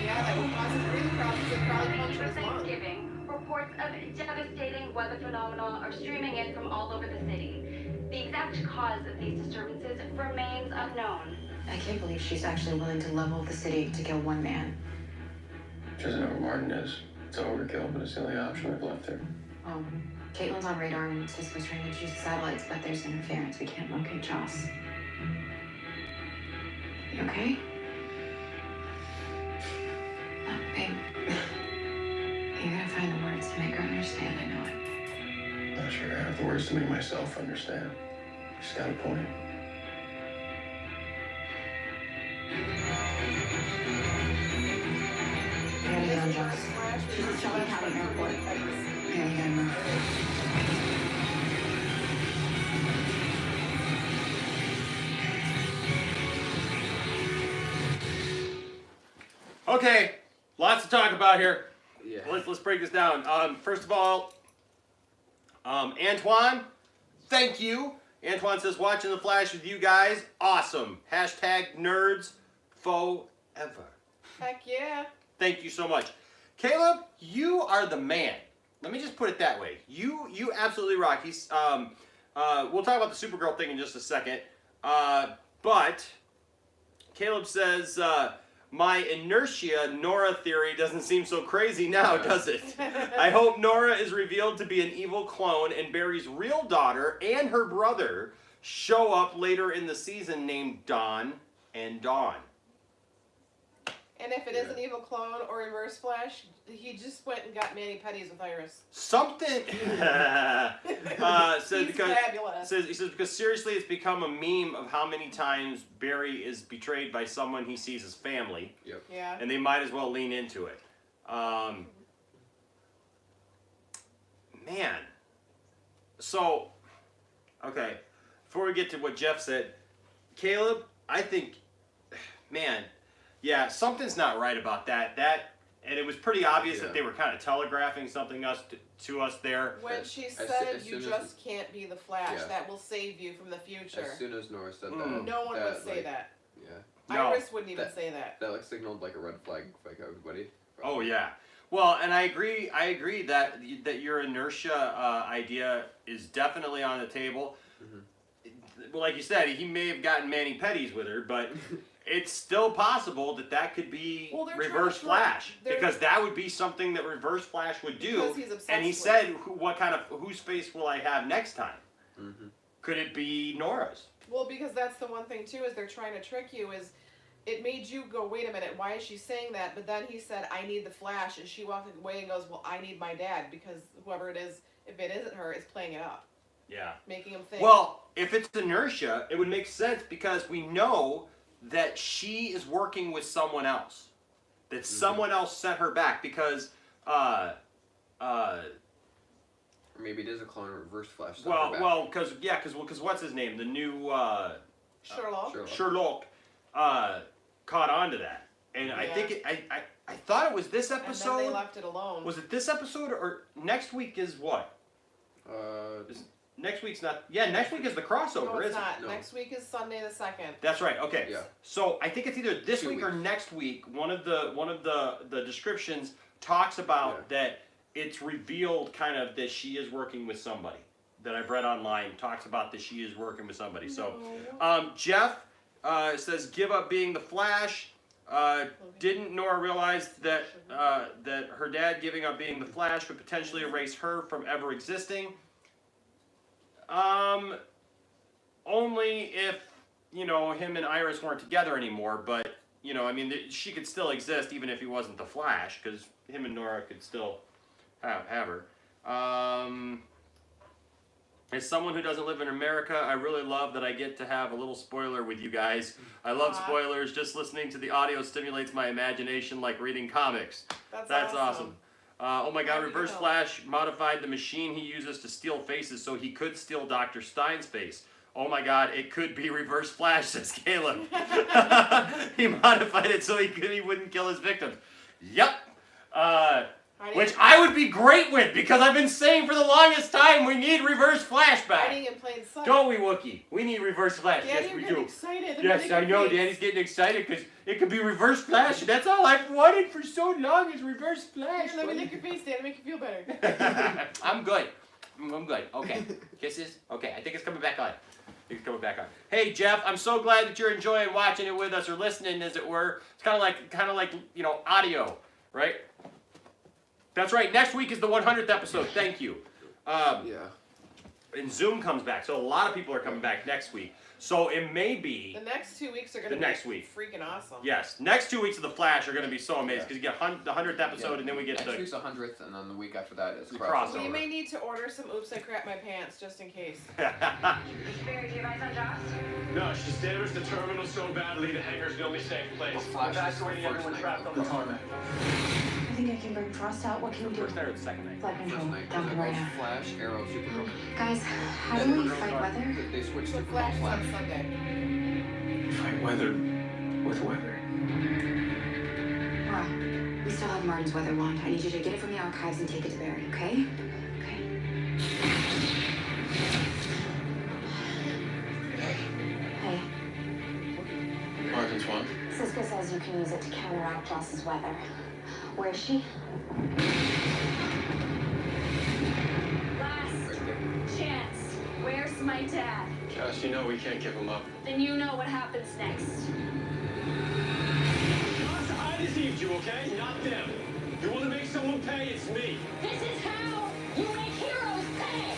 Yeah, that would cause his breathing problems and probably puncture his lungs.
Thanksgiving, reports of devastating weather phenomena are streaming in from all over the city. The exact cause of these disturbances remains unknown.
I can't believe she's actually willing to level the city to kill one man.
She doesn't know who Martin is. It's overkill, but it's the only option we've left her.
Caitlin's on radar and Cisco's trying to choose the satellites, but there's interference. We can't locate Joss. You okay? Babe. You gotta find the words to make her understand. I know it.
pressure to have the words to make myself understand. She's got a point.
I gotta get on Joss. She's telling me how to airport. Yeah, you gotta move.
Okay, lots to talk about here.
Yeah.
Let's break this down. First of all, Antoine, thank you. Antoine says, watching The Flash with you guys, awesome. Hashtag nerds forever.
Heck yeah.
Thank you so much. Caleb, you are the man. Let me just put it that way. You absolutely rock. He's we'll talk about the Supergirl thing in just a second. But Caleb says, my inertia Nora theory doesn't seem so crazy now, does it? I hope Nora is revealed to be an evil clone and Barry's real daughter and her brother show up later in the season named Dawn and Dawn.
And if it is an evil clone or reverse Flash, he just went and got mani-pedis with Iris.
Something says
He's fabulous.
He says because seriously it's become a meme of how many times Barry is betrayed by someone he sees as family.
Yep.
Yeah.
And they might as well lean into it. Man. So, okay. Before we get to what Jeff said, Caleb, I think, man, yeah, something's not right about that. And it was pretty obvious that they were kind of telegraphing something to us there.
When she said you just can't be the Flash, that will save you from the future.
As soon as Nora said that,
no one would say that.
Yeah.
Iris wouldn't even say that.
That like signaled like a red flag for like everybody.
Oh yeah. Well, and I agree that your inertia idea is definitely on the table. Mm-hmm. Well, like you said, he may have gotten mani-pedis with her, but it's still possible that could be Reverse Flash, because that would be something that Reverse Flash would do.
Because he's obsessed
and he
with
said, whose face will I have next time?
Mm-hmm.
Could it be Nora's?
Well, because that's the one thing too, is they're trying to trick you, is it made you go, wait a minute, why is she saying that? But then he said, I need the Flash, and she walked away and goes, well, I need my dad, because whoever it is, if it isn't her, is playing it up.
Yeah.
Making him think.
Well, if it's inertia, it would make sense because we know that she is working with someone else. That someone else sent her back because
or maybe it is a clone of Reverse Flash.
Because what's his name? The new
Sherlock.
Sherlock caught on to that, and I think I thought it was this episode.
And then they left it alone.
Was it this episode or next week? Is what? Next week's not. Yeah, next week is the crossover,
No, it's
isn't
not.
it? No.
Next week is Sunday the 2nd.
That's right. Okay.
Yeah.
So I think it's either this week or next week. One of the descriptions talks about that it's revealed kind of that she is working with somebody. That I've read online talks about that she is working with somebody. So, Jeff says, "Give up being the Flash." Didn't Nora realize that that her dad giving up being the Flash would potentially erase her from ever existing? Only if, him and Iris weren't together anymore, but, I mean, she could still exist even if he wasn't the Flash, because him and Nora could still have her. As someone who doesn't live in America, I really love that I get to have a little spoiler with you guys. I love spoilers. Just listening to the audio stimulates my imagination like reading comics. That's awesome. Oh my God, Reverse Flash modified the machine he uses to steal faces so he could steal Dr. Stein's face. Oh my God, it could be Reverse Flash, says Caleb. He modified it so he wouldn't kill his victims. Yep. Which I would be great with, because I've been saying for the longest time we need Reverse Flash back.
Hiding in plain sight.
Don't we, Wookie? We need Reverse Flash.
Daddy,
yes, we
you're
do.
excited.
Yes, I know. Daddy's getting excited because it could be Reverse Flash, and that's all I've wanted for so long is Reverse Flash.
Here, let me lick your face, Daddy, make you feel better.
I'm good. I'm good. Okay. Kisses? Okay, I think it's coming back on. Hey, Jeff, I'm so glad that you're enjoying watching it with us, or listening, as it were. It's kind of like audio, right? That's right. Next week is the 100th episode. Thank you. And Zoom comes back, so a lot of people are coming back next week. So it may be
The next 2 weeks are going
The
to be
next week.
freaking awesome.
yes. Next 2 weeks of the Flash are going to be so amazing because you get the 100th episode and then we get
Next
the
week's the 100th, and then the week after that is
The
crossover.
We may need to order some oops I crap my pants just in case.
Barry, do you have eyes on Joss?
No, she's damaged the terminal so badly the hangar's the only safe place.
Flash is the
Evacuating
first
everyone
night
trapped
of
on the
the
tarmac.
I think I can bring Frost out. What can we do?
first night or the second night.
Flight
First
control.
night.
Down
It
right
goes
now.
Flash, Arrow, Supergirl.
Guys, how do we fight weather?
They switched
The
to
Flash is
Flash.
on Sunday.
Fight weather with weather.
Laura, we still have Martin's weather wand. I need you to get it from the archives and take it to Barry, okay? Hey,
Marvin's one.
Cisco says you can use it to counteract Joss's weather. Where is she?
Last chance. Where's my dad?
Joss, you know we can't give him up.
Then you know what happens next.
Joss, I deceived you, okay? Not them. You want to make someone pay? It's me.
This is how you make heroes pay.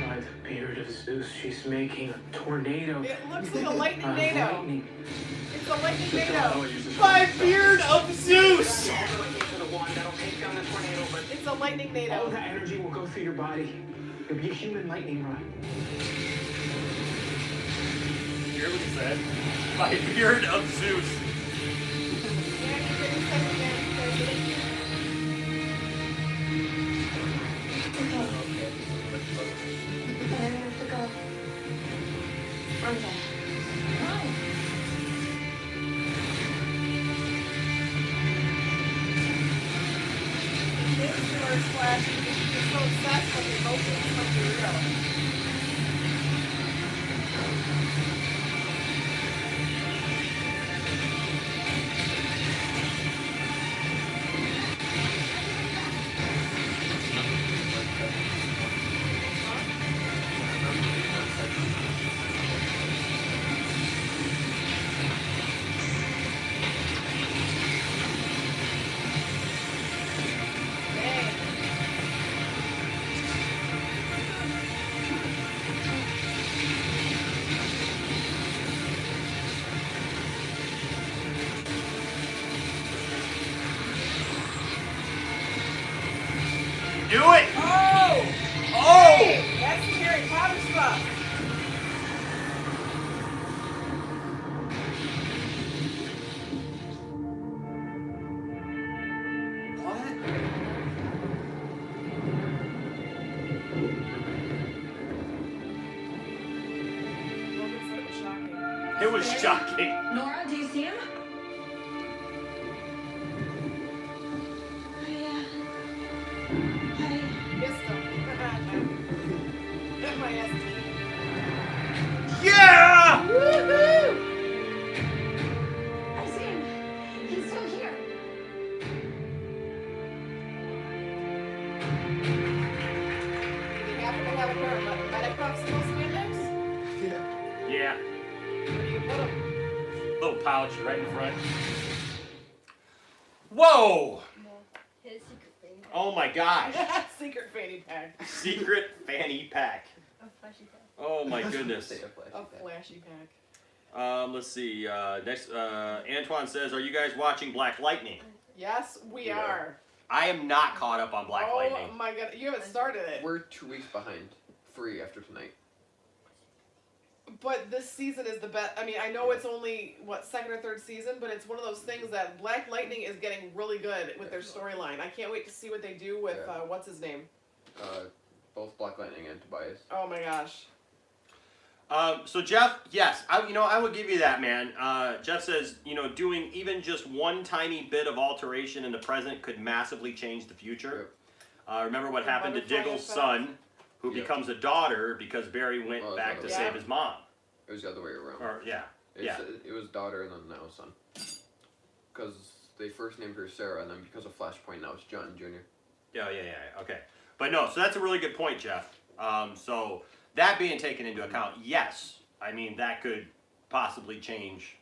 By the beard of Zeus, she's making a tornado.
It looks like a lightning
Of
NATO.
lightning.
It's a lightning
Oh,
NATO.
My beard of Zeus!
It's a lightning
All
NATO.
that energy will go through your body. It'll be a human lightning rod.
You hear what he said? My beard of Zeus.
Yeah, you're getting stuck again.
I have to go. I'm done.
This first Flash, you're so obsessed with the emotions of the real.
Do it!
Oh!
Oh!
Hey, that's some Harry Potter stuff. Logan said it was shocking.
It was shocking.
Nora, do you see him?
Kissed him. MIST.
Yeah!
Woohoo!
I see him. He's still here.
Did he happen to have a pair of Medicuffs in those spandex?
Yeah.
Where do you put them?
Little pouch right in front. Whoa!
His secret thing.
Oh my gosh.
Secret fanny pack.
Secret fanny pack.
A flashy pack.
Oh my goodness.
A flashy pack.
Let's see. Next, Antoine says, "Are you guys watching Black Lightning?"
Yes, we are.
I am not caught up on Black
oh
Lightning.
my god, you haven't started it.
We're 2 weeks behind. 3 after tonight.
But this season is the best. I mean, I know it's only, what, second or third season, but it's one of those things that Black Lightning is getting really good with their storyline. I can't wait to see what they do with, what's his name?
Both Black Lightning and Tobias.
Oh my gosh.
So Jeff, yes, I would give you that, man. Jeff says, doing even just one tiny bit of alteration in the present could massively change the future. Remember what happened to Diggle's son, who becomes a daughter because Barry went back to save his mom.
It was the other way around.
Or, yeah.
It was daughter and then now son. Because they first named her Sarah, and then because of Flashpoint, now it's John Jr.
Yeah, okay. But no, so that's a really good point, Jeff. So that being taken into account, yes, I mean, that could possibly change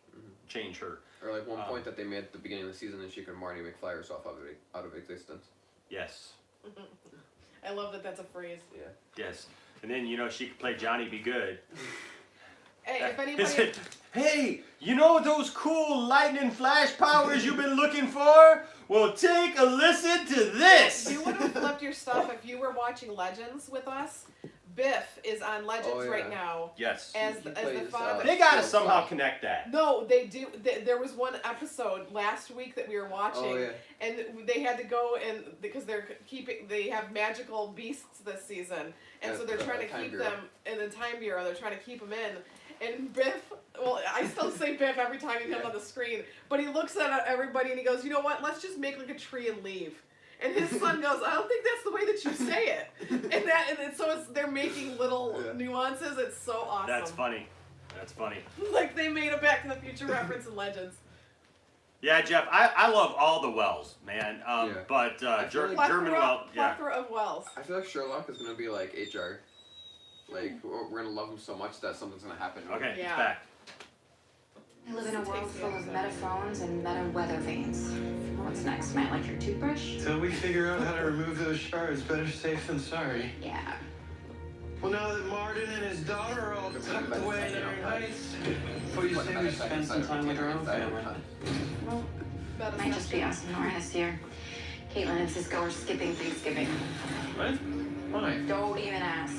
change her.
Or like one point that they made at the beginning of the season, and she could Marty McFly herself out of existence.
Yes.
I love that that's a phrase.
Yeah.
Yes. And then, you know, she could play Johnny Be Good.
Hey, if anybody...
Hey, you know those cool lightning flash powers you've been looking for? Well, take a listen to this.
You would have flipped your stuff if you were watching Legends with us. Biff is on Legends right now.
Yes.
As the father.
They gotta somehow connect that.
No, they do. There was one episode last week that we were watching, and they had to go and because they have magical beasts this season, and so they're trying to keep them in the Time Bureau. They're trying to keep them in. And Biff, well, I still say Biff every time he comes on the screen, but he looks at everybody and he goes, you know what, let's just make like a tree and leave. And his son goes, I don't think that's the way that you say it. So they're making little nuances. It's so awesome.
That's funny. That's funny.
Like they made a Back to the Future reference in Legends.
Yeah, Jeff, I love all the Wells, man. But German Wells,
Plethora of Wells.
I feel like Sherlock is gonna be like HR. Like we're gonna love him so much that something's gonna happen.
Okay, it's back.
I live in a world full of metaphones and meta weather vanes. What's next? Might like your toothbrush?
Till we figure out how to remove those shards, better safe than sorry.
Yeah.
Well, now that Martin and his daughter are all tucked away in their heights, what do you say we spend some time with our own family?
Well, might just be us and Nora this year. Caitlin and Cisco are skipping Thanksgiving.
What? Why?
Don't even ask.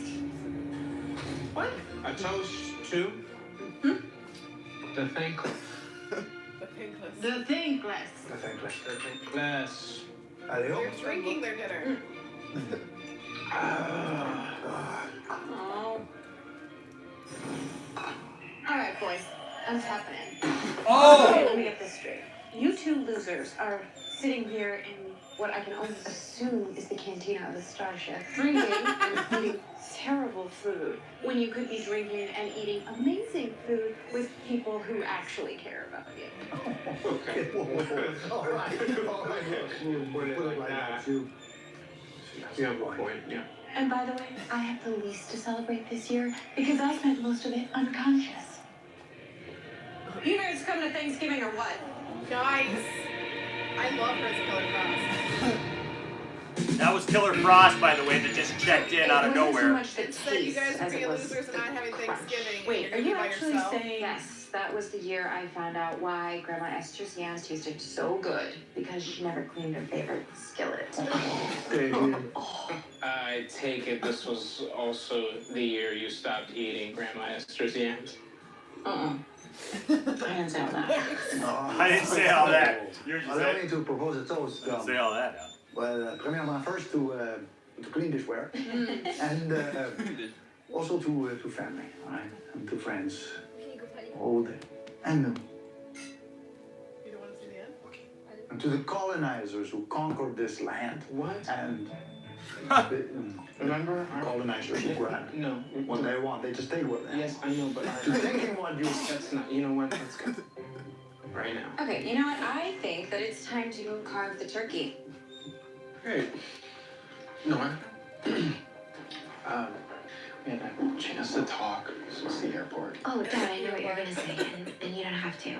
What? A toast to? The thankless.
The thankless.
The thankless.
The thankless.
The thankless.
They're drinking their dinner.
Oh. All right, boys. What's happening?
Oh!
Okay, let me get this straight. You two losers are sitting here in what I can only assume is the cantina of the Starship, drinking and eating terrible food when you could be drinking and eating amazing food with people who actually care about you.
Okay.
All right.
Put it like that. You have a point, yeah.
And by the way, I have the least to celebrate this year because I spent most of it unconscious.
You guys coming to Thanksgiving or what?
Guys, I love her as Killer Frost.
That was Killer Frost, by the way, that just checked in out of nowhere.
Instead, you guys are being losers and not having Thanksgiving.
Wait,
and
are
you're
you
by
actually
yourself.
saying...
Yes, that was the year I found out why Grandma Esther's yams tasted so good. Because she never cleaned her favorite skillet.
I take it this was also the year you stopped eating Grandma Esther's yams.
I didn't say all that.
I didn't say all that. You just
Allow
said.
me to propose a toast.
Didn't say all that.
Well, premièrement, first to clean dishware, and also to family, all right, and to friends, old and new,
You don't want to see the end?
and to the colonizers who conquered this land.
What?
And
Remember?
colonizers who grab
No.
what they want, they just take what they want.
Yes, I know, but
To thinking what you
that's not. You know what? Let's go. Right now.
Okay, you know what? I think that it's time to carve the turkey.
Hey. Nora. We had a chance to talk since the airport.
Oh, Dad, I know what you're gonna say, and you don't have to.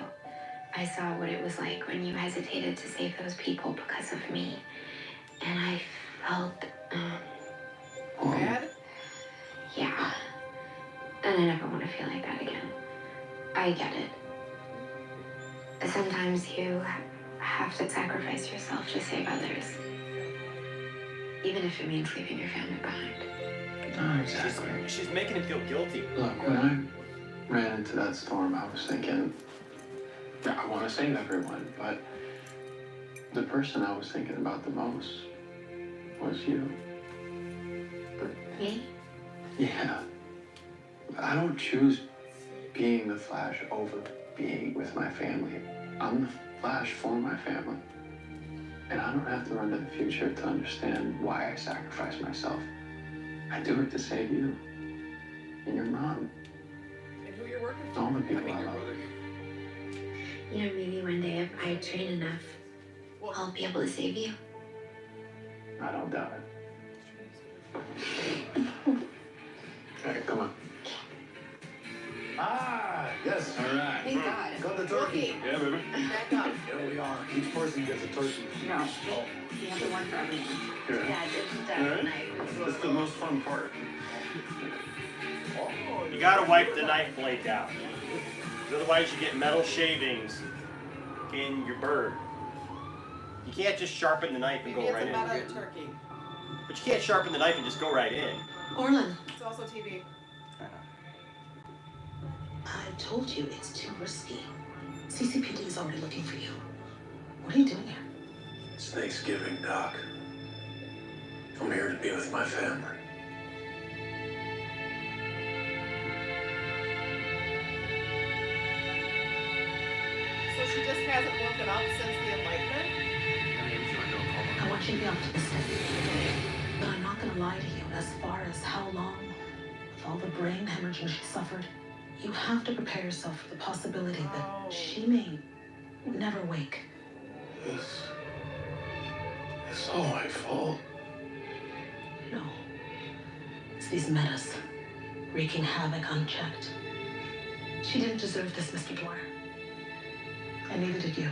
I saw what it was like when you hesitated to save those people because of me. And I felt,
Bad?
yeah. And I never want to feel like that again. I get it. Sometimes you have to sacrifice yourself to save others. Even if it means leaving your family behind.
Not exactly.
She's making him feel guilty.
Look, when I ran into that storm, I was thinking, I want to save everyone, but the person I was thinking about the most was you.
Me?
Yeah. I don't choose being the Flash over being with my family. I'm the Flash for my family. And I don't have to run to the future to understand why I sacrifice myself. I do it to save you. And your mom.
And who you're working for.
All the people I love.
You know, maybe one day if I train enough, I'll be able to save you.
I don't doubt it. All right, come on.
Ah! right. Yes.
All right.
Thank God.
Got the turkey.
Yeah, baby.
Back up.
Here we are. Each person gets a turkey.
No, you have the one for everyone.
Here.
Yeah, just
All right.
knife.
That's the most fun part.
You gotta wipe the knife blade down. Otherwise you get metal shavings in your bird. You can't just sharpen the knife and
Maybe
go
it's
right
a
in.
meta turkey.
But you can't sharpen the knife and just go right in.
Orlin,
It's also TV.
I told you it's too risky. CCPD is already looking for you. What are you doing here?
It's Thanksgiving, Doc. I'm here to be with my family.
So she just hasn't woken up since the Enlightenment?
I want you to be optimistic. But I'm not gonna lie to you. As far as how long, with all the brain hemorrhaging she suffered, you have to prepare yourself for the possibility that she may never wake.
It's all my fault.
No. It's these metas, wreaking havoc unchecked. She didn't deserve this, Mr. Dwyer. And neither did you.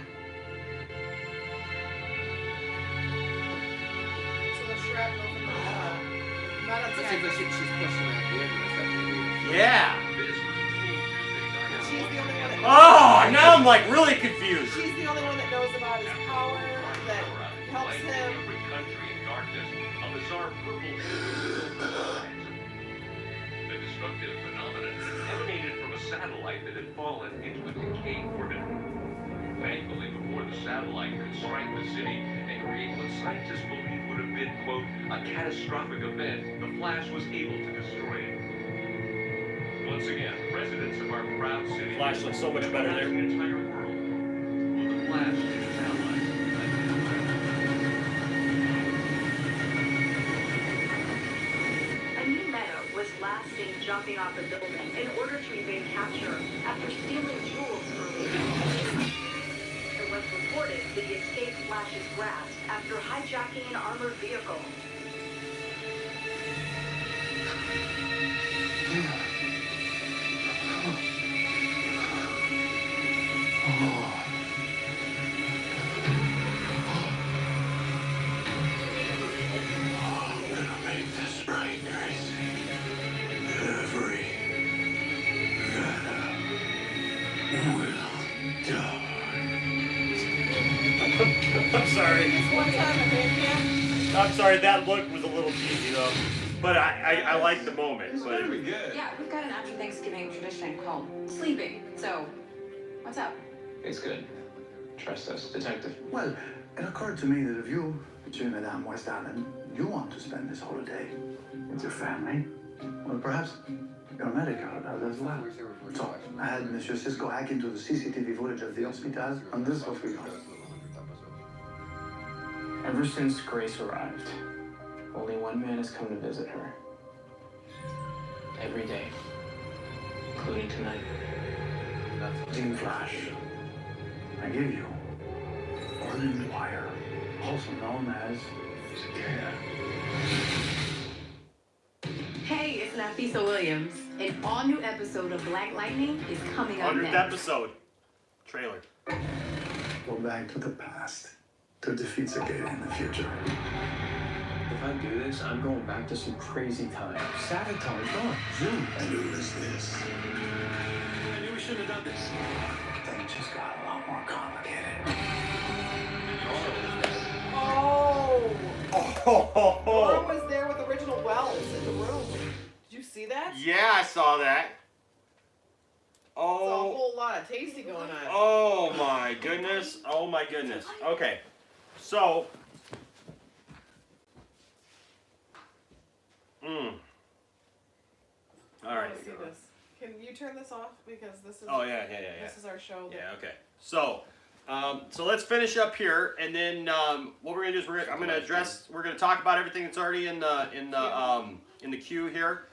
So the shrapnel from the meta
It seems like she's pushing at the end. Is that maybe?
Yeah.
She's the only one that
Oh, now I'm like really confused.
She's the only one that knows about his power, that helps him.
A bizarre purple the destructive phenomenon emanated from a satellite that had fallen into a decayed orbit. Thankfully, before the satellite could strike the city and create what scientists believe would have been, quote, a catastrophic event, the Flash was able to destroy it. Once again, residents of our proud city
Flash looks so much better there.
the entire world. Will the Flash be an ally?
A new meadow was last seen jumping off the building in order to evade capture after stealing jewels earlier. It was reported that he escaped Flash's grasp after hijacking an armored vehicle.
I'm gonna make this right, Gracie. Every Vanna will die.
I'm sorry.
This one time a hand
I'm sorry, that look was a little cheesy though. But I like the moment.
It's
But
very good.
Yeah, we've got an after Thanksgiving tradition called sleeping. So, what's up?
It's good. Trust us, detective.
Well, it occurred to me that if you, between Madame West Island, you want to spend this holiday with your family, well, perhaps your medic out as well. So I had Monsieur Cisco hack into the CCTV footage of the hospital, and this is what we got.
Ever since Grace arrived, only one man has come to visit her. Every day. Including tonight.
Team Flash, I give you Orlin Dwyer, also known as Cicada.
Hey, it's Nafisa Williams. An all-new episode of Black Lightning is coming up
100th
next.
episode. Trailer.
Go back to the past to defeat Cicada in the future.
If I do this, I'm going back to some crazy times.
Sabotage, no, Zoom. And who is this?
I knew we shouldn't have done this.
Things just got a lot more complicated.
Oh!
Oh.
Laura was there with original Wells in the room. Did you see that?
Yeah, I saw that.
There's a
Oh.
whole lot of tasty going on.
Oh my goodness. Oh my goodness. Okay. So. All
I
right.
wanna see this. Can you turn this off because this is
Oh yeah.
this is our show.
Yeah. Okay. So, so let's finish up here, and then what we're gonna do is we're gonna talk about everything that's already in the queue here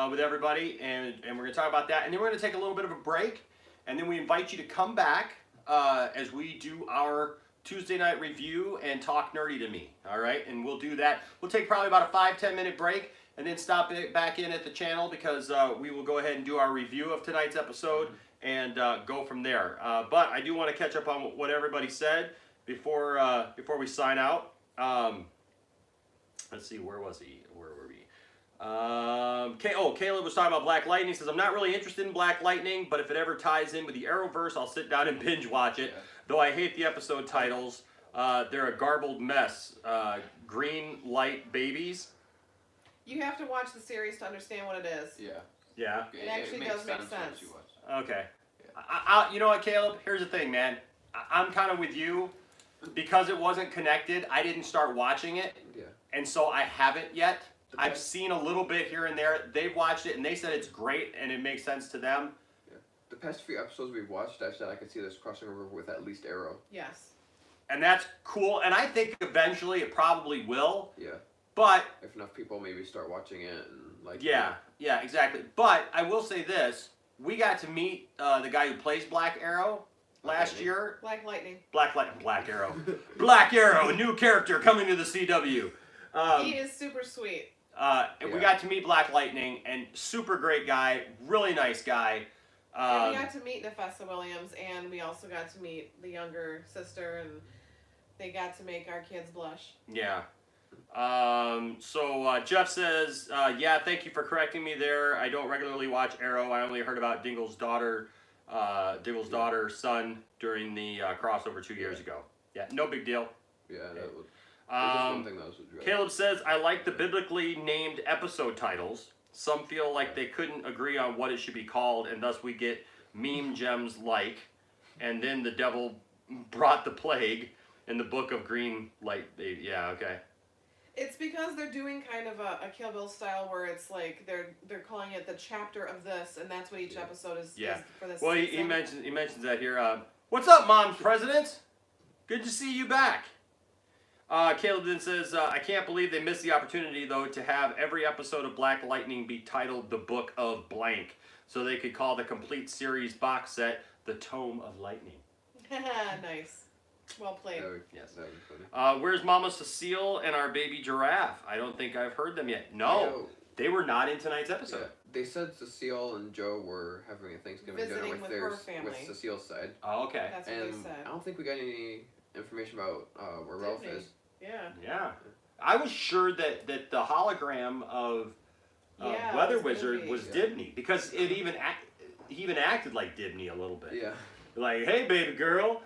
with everybody, and we're gonna talk about that, and then we're gonna take a little bit of a break, and then we invite you to come back as we do our Tuesday night review and talk nerdy to me. All right, and we'll do that. We'll take probably about a 5-10 minute break, and then stop it back in at the channel because we will go ahead and do our review of tonight's episode, and go from there. But I do want to catch up on what everybody said before we sign out. Let's see, where was he? Where were we? Caleb was talking about Black Lightning. He says, I'm not really interested in Black Lightning, but if it ever ties in with the Arrowverse, I'll sit down and binge watch it. Though I hate the episode titles. They're a garbled mess. Green light babies.
You have to watch the series to understand what it is.
Yeah.
Yeah.
It actually does make sense.
Okay. You know what, Caleb? Here's the thing, man. I'm kind of with you. Because it wasn't connected, I didn't start watching it.
Yeah.
And so I haven't yet. I've seen a little bit here and there. They've watched it and they said it's great and it makes sense to them.
Yeah. The past few episodes we've watched, I said I could see this crossing over with at least Arrow.
Yes.
And that's cool. And I think eventually it probably will.
Yeah.
But
if enough people maybe start watching it and like.
Yeah, exactly. But I will say this: we got to meet the guy who plays Black Arrow last year.
Black Lightning.
Black Arrow. Black Arrow, a new character coming to the CW.
He is super sweet.
And we got to meet Black Lightning, and super great guy, really nice guy.
And we got to meet Nefessa Williams, and we also got to meet the younger sister, and they got to make our kids blush.
Yeah. So Jeff says, yeah, thank you for correcting me there. I don't regularly watch Arrow. I only heard about Dingle's daughter's son during the crossover 2 years ago. Yeah, no big deal.
Yeah, that was one thing that was
Caleb says, I like the biblically named episode titles. Some feel like they couldn't agree on what it should be called, and thus we get meme gems like, and then the devil brought the plague in the book of green light. Yeah, okay.
It's because they're doing kind of a Kill Bill style where it's like they're calling it the chapter of this, and that's what each episode is for this
Well, he
season.
mentions that here. What's up, Mom's President? Good to see you back. Caleb then says, I can't believe they missed the opportunity, though, to have every episode of Black Lightning be titled The Book of Blank, so they could call the complete series box set The Tome of Lightning.
Nice. Well played.
Yes. Where's Mama Cecile and our baby giraffe? I don't think I've heard them yet. No, they were not in tonight's episode.
Yeah. They said Cecile and Joe were having a Thanksgiving dinner
Visiting with her family.
with Cecile's side.
Oh, okay.
That's what
and
they said.
I don't think we got any information about where Ralph is.
Yeah.
I was sure that the hologram of Weather Wizard was Dibney, because it he even acted like Dibney a little bit.
Yeah.
Like, hey, baby girl,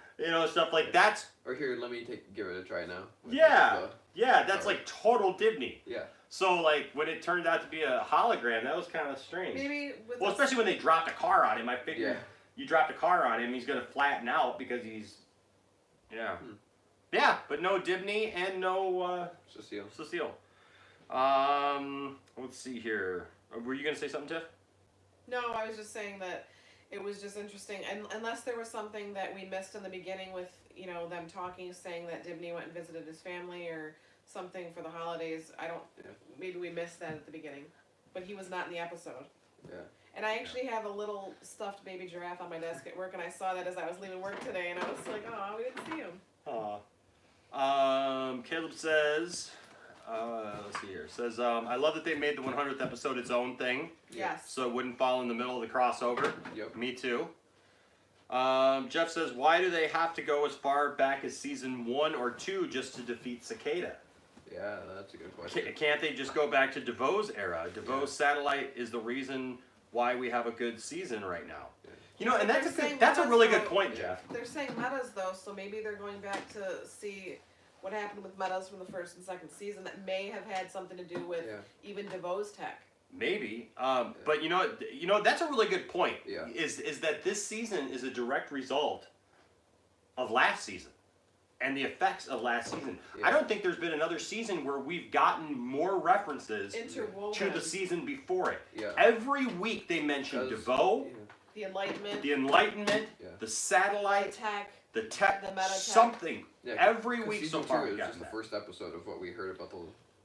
stuff like that.
Or here, let me give it a try now.
Yeah, that's like total Dibney.
Yeah.
So like when it turned out to be a hologram, that was kind of strange.
Maybe with
especially when they dropped a car on him. I figured you dropped a car on him, he's gonna flatten out because he's Yeah, but no Dibney and no Cecile. Let's see here. Were you gonna say something, Tiff?
No, I was just saying that it was just interesting, and unless there was something that we missed in the beginning with them talking, saying that Dibney went and visited his family or something for the holidays. I don't. Maybe we missed that at the beginning, but he was not in the episode.
Yeah.
And I actually have a little stuffed baby giraffe on my desk at work, and I saw that as I was leaving work today, and I was like, oh, we didn't see him.
Caleb says, let's see here. Says, I love that they made the 100th episode its own thing.
Yes.
So it wouldn't fall in the middle of the crossover.
Yep.
Me too. Jeff says, why do they have to go as far back as season 1 or 2 just to defeat Cicada?
Yeah, that's a good question.
Can't they just go back to DeVoe's era? DeVoe's satellite is the reason why we have a good season right now. And that's a really good point, Jeff.
They're saying metas though, so maybe they're going back to see what happened with metas from the first and second season that may have had something to do with even DeVoe's tech.
Maybe, but that's a really good point.
Yeah.
Is that this season is a direct result of last season and the effects of last season. I don't think there's been another season where we've gotten more references to the season before it.
Yeah.
Every week they mention DeVoe,
The Enlightenment.
the satellite, the tech,
the meta tech.
something.
Yeah,
Every week
season
so far
two
we've
is
gotten
just the first episode of what we heard about the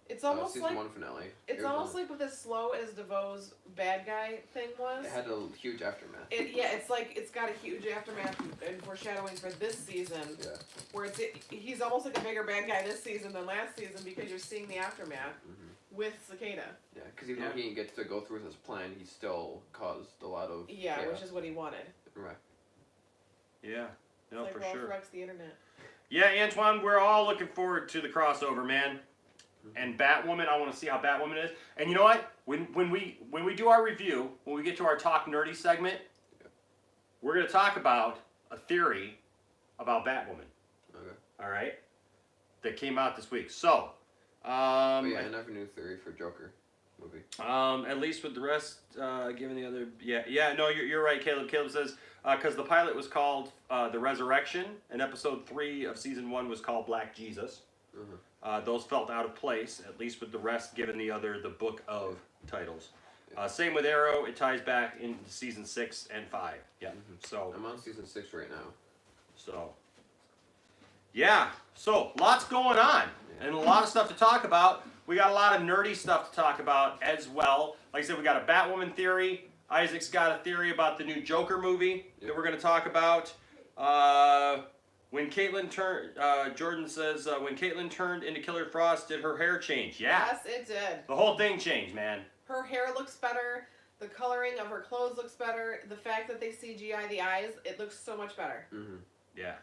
It's almost
season
like
1 finale.
It's almost like with as slow as DeVoe's bad guy thing was.
It had a huge aftermath.
It's like it's got a huge aftermath and foreshadowing for this season.
Yeah.
Where he's almost like a bigger bad guy this season than last season because you're seeing the aftermath with Cicada.
Yeah, because even though he didn't get to go through with his plan, he still caused a lot of
Yeah,
chaos.
which is what he wanted.
Right.
Yeah. No,
It's
for
like
sure.
Rolf wrecks the internet.
Yeah, Antoine, we're all looking forward to the crossover, man. And Batwoman, I want to see how Batwoman is. And you know what? When we do our review, when we get to our Talk Nerdy segment, we're going to talk about a theory about Batwoman.
Okay.
All right? That came out this week. So,
I never knew theory for Joker movie.
at least with the rest, given the other, no, you're right, Caleb. Caleb says because the pilot was called The Resurrection, and episode 3 of season 1 was called Black Jesus. Those felt out of place, at least with the rest, given the book of titles. Same with Arrow; it ties back into season 6 and 5. Yeah. So
I'm on season 6 right now.
So. Yeah. So lots going on, and a lot of stuff to talk about. We got a lot of nerdy stuff to talk about as well. Like I said, we got a Batwoman theory. Isaac's got a theory about the new Joker movie that we're going to talk about. When Caitlyn turned, Jordan says, when Caitlyn turned into Killer Frost, did her hair change? Yeah.
Yes, it did.
The whole thing changed, man.
Her hair looks better. The coloring of her clothes looks better. The fact that they CGI the eyes, it looks so much better.
Yeah.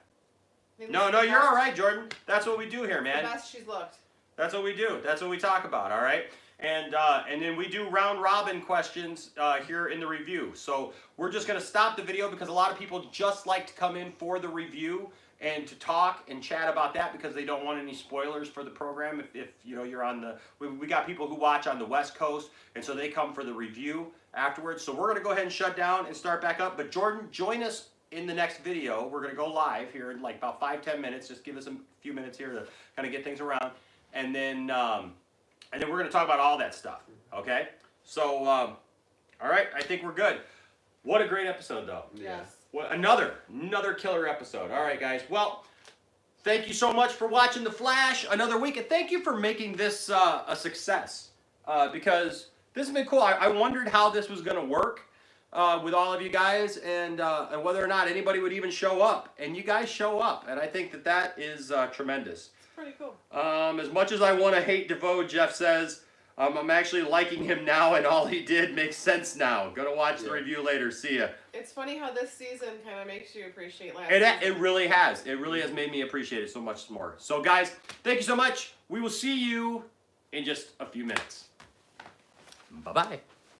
They
No,
look
you're
the
all right, Jordan. That's what we do here, man.
The best she's looked.
That's what we do. That's what we talk about, all right? And then we do round robin questions here in the review. So we're just going to stop the video because a lot of people just like to come in for the review and to talk and chat about that because they don't want any spoilers for the program. If you know you're on the, we got people who watch on the West Coast, and so they come for the review afterwards. So we're going to go ahead and shut down and start back up. But Jordan, join us in the next video. We're going to go live here in like about 5-10 minutes. Just give us a few minutes here to kind of get things around, and then we're going to talk about all that stuff. Okay? So all right, I think we're good. What a great episode, though.
Yes.
Well, another killer episode. All right, guys. Well, thank you so much for watching The Flash another week, and thank you for making this a success because this has been cool. I wondered how this was going to work with all of you guys and whether or not anybody would even show up. And you guys show up, and I think that is tremendous.
It's pretty cool.
As much as I want to hate DeVoe, Jeff says, I'm actually liking him now, and all he did makes sense now. Gonna watch the review later. See ya.
It's funny how this season kind of makes you appreciate last
It
season.
really has. It really has made me appreciate it so much more. So, guys, thank you so much. We will see you in just a few minutes. Bye-bye.